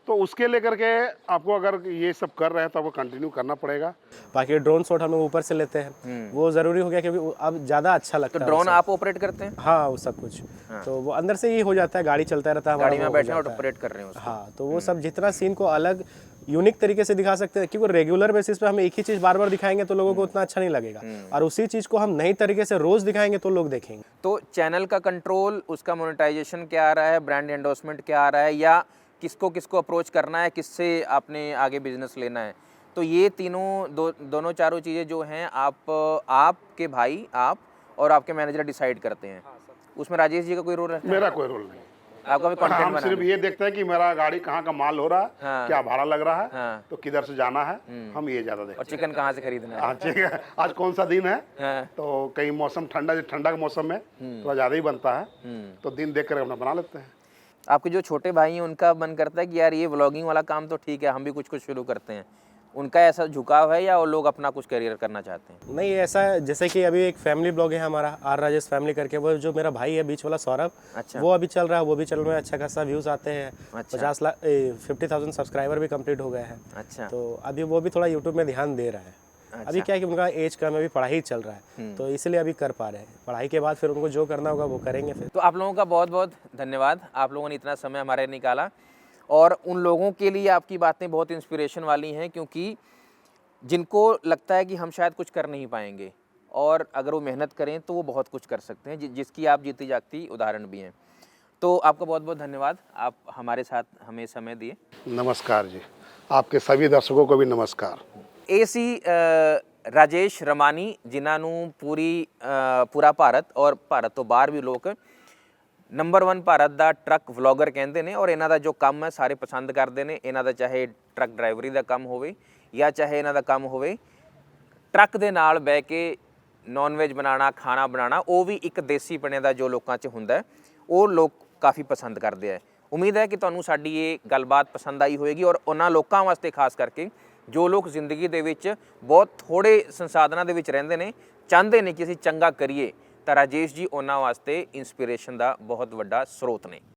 तो उसके लेकर के आपको अगर ये सब कर रहे हैं तो आपको कंटिन्यू करना पड़ेगा। बाकी ड्रोन शॉट हम लोग ऊपर से लेते हैं, वो ज़रूरी हो गया क्योंकि अब ज़्यादा अच्छा लगता तो है। ड्रोन आप ऑपरेट करते हैं? हाँ, वो सब कुछ तो वो अंदर से ही हो जाता है, गाड़ी चलता रहता है, गाड़ी हमारा में वो हो बैठे और जाता है। ऑपरेट कर रहे हैं उसको। हाँ, तो वो सब जितना सीन को अलग यूनिक तरीके से दिखा सकते हैं, क्योंकि रेगुलर बेसिस पे हम एक ही चीज़ बार बार दिखाएंगे तो लोगों को उतना अच्छा नहीं लगेगा, और उसी चीज़ को हम नई तरीके से रोज़ दिखाएंगे तो लोग देखेंगे। तो चैनल का कंट्रोल, उसका मोनेटाइजेशन क्या आ रहा है, ब्रांड एंडोर्समेंट क्या आ रहा है, या किसको किसको अप्रोच करना है, किससे आपने आगे बिजनेस लेना है, तो ये तीनों दोनों चारों चीज़ें जो हैं आपके भाई, आप और आपके मैनेजर डिसाइड करते हैं। उसमें राजेश जी का कोई रोल रहता है? मेरा कोई रोल नहीं। आपका भी कंटेंट हम सिर्फ ये देखते हैं कि मेरा गाड़ी कहाँ का माल हो रहा है, हाँ। क्या भाड़ा लग रहा है, हाँ। तो किधर से जाना है, हम ये ज़्यादा देखते और चिकन कहाँ से खरीदना है? हैं। हाँ, ठीक है, आज कौन सा दिन है, हाँ। तो कहीं मौसम ठंडा का मौसम में थोड़ा ज़्यादा ही बनता है, तो दिन देख कर अपना बना लेते हैं। आपके जो छोटे भाई हैं उनका मन करता है कि यार ये व्लॉगिंग वाला काम तो ठीक है, हम भी कुछ कुछ शुरू करते हैं, उनका ऐसा झुकाव है या वो लोग अपना कुछ करियर करना चाहते हैं? नहीं, ऐसा है जैसे कि अभी एक फैमिली ब्लॉग है हमारा, आर राजेश फैमिली करके, वो जो मेरा भाई है बीच वाला सौरभ, अच्छा। वो अभी चल रहा है, वो भी चल रहा है, अच्छा खासा व्यूज़ आते हैं, अच्छा। 50,000 सब्सक्राइबर भी कंप्लीट हो गए हैं। अच्छा। तो अभी वो भी थोड़ा यूट्यूब में ध्यान दे रहा है। अभी क्या है कि उनका एज कम है, अभी पढ़ाई चल रहा है, तो इसलिए अभी कर पा रहे हैं। पढ़ाई के बाद फिर उनको जो करना होगा वो करेंगे फिर। तो आप लोगों का बहुत बहुत धन्यवाद, आप लोगों ने इतना समय हमारे निकाला, और उन लोगों के लिए आपकी बातें बहुत इंस्पिरेशन वाली हैं, क्योंकि जिनको लगता है कि हम शायद कुछ कर नहीं पाएंगे, और अगर वो मेहनत करें तो वो बहुत कुछ कर सकते हैं, जिसकी आप जीती जागती उदाहरण भी हैं। तो आपका बहुत बहुत धन्यवाद, आप हमारे साथ हमें समय दिए। नमस्कार जी, आपके सभी दर्शकों को भी नमस्कार। AC राजेश रमानी, जिन्हां ਨੂੰ ਪੂਰਾ ਭਾਰਤ ਔਰ ਭਾਰਤ ਤੋਂ ਬਾਹਰ ਵੀ ਲੋਕ ਨੰਬਰ 1 ਭਾਰਤ ਦਾ ਟਰੱਕ ਵਲੌਗਰ ਕਹਿੰਦੇ ਨੇ, ਔਰ ਇਹਨਾਂ ਦਾ ਜੋ ਕੰਮ ਹੈ ਸਾਰੇ ਪਸੰਦ ਕਰਦੇ ਨੇ। ਇਹਨਾਂ ਦਾ ਚਾਹੇ ਟਰੱਕ ਡਰਾਈਵਰੀ ਦਾ ਕੰਮ ਹੋਵੇ ਜਾਂ ਚਾਹੇ ਇਹਨਾਂ ਦਾ ਕੰਮ ਹੋਵੇ ਟਰੱਕ ਦੇ ਨਾਲ ਬਹਿ ਕੇ ਨੌਨ ਵੈਜ ਬਣਾਉਣਾ, ਖਾਣਾ ਬਣਾਉਣਾ, ਉਹ ਵੀ ਇੱਕ ਦੇਸੀਪਣੇ ਦਾ ਜੋ ਲੋਕਾਂ 'ਚ ਹੁੰਦਾ ਹੈ, ਉਹ ਲੋਕ ਕਾਫੀ ਪਸੰਦ ਕਰਦੇ ਆ। ਉਮੀਦ ਹੈ ਕਿ ਤੁਹਾਨੂੰ ਸਾਡੀ ਇਹ ਗੱਲਬਾਤ ਪਸੰਦ ਆਈ ਹੋਵੇਗੀ, ਔਰ ਉਹਨਾਂ ਲੋਕਾਂ ਵਾਸਤੇ ਖਾਸ ਕਰਕੇ ਜੋ ਲੋਕ ਜ਼ਿੰਦਗੀ ਦੇ ਵਿੱਚ ਬਹੁਤ ਥੋੜ੍ਹੇ ਸੰਸਾਧਨਾਂ ਦੇ ਵਿੱਚ ਰਹਿੰਦੇ ਨੇ, ਚਾਹੁੰਦੇ ਨੇ ਕਿ ਅਸੀਂ ਚੰਗਾ ਕਰੀਏ, ਤਾਂ ਰਾਜੇਸ਼ ਜੀ ਉਹਨਾਂ ਵਾਸਤੇ ਇੰਸਪੀਰੇਸ਼ਨ ਦਾ ਬਹੁਤ ਵੱਡਾ ਸਰੋਤ ਨੇ।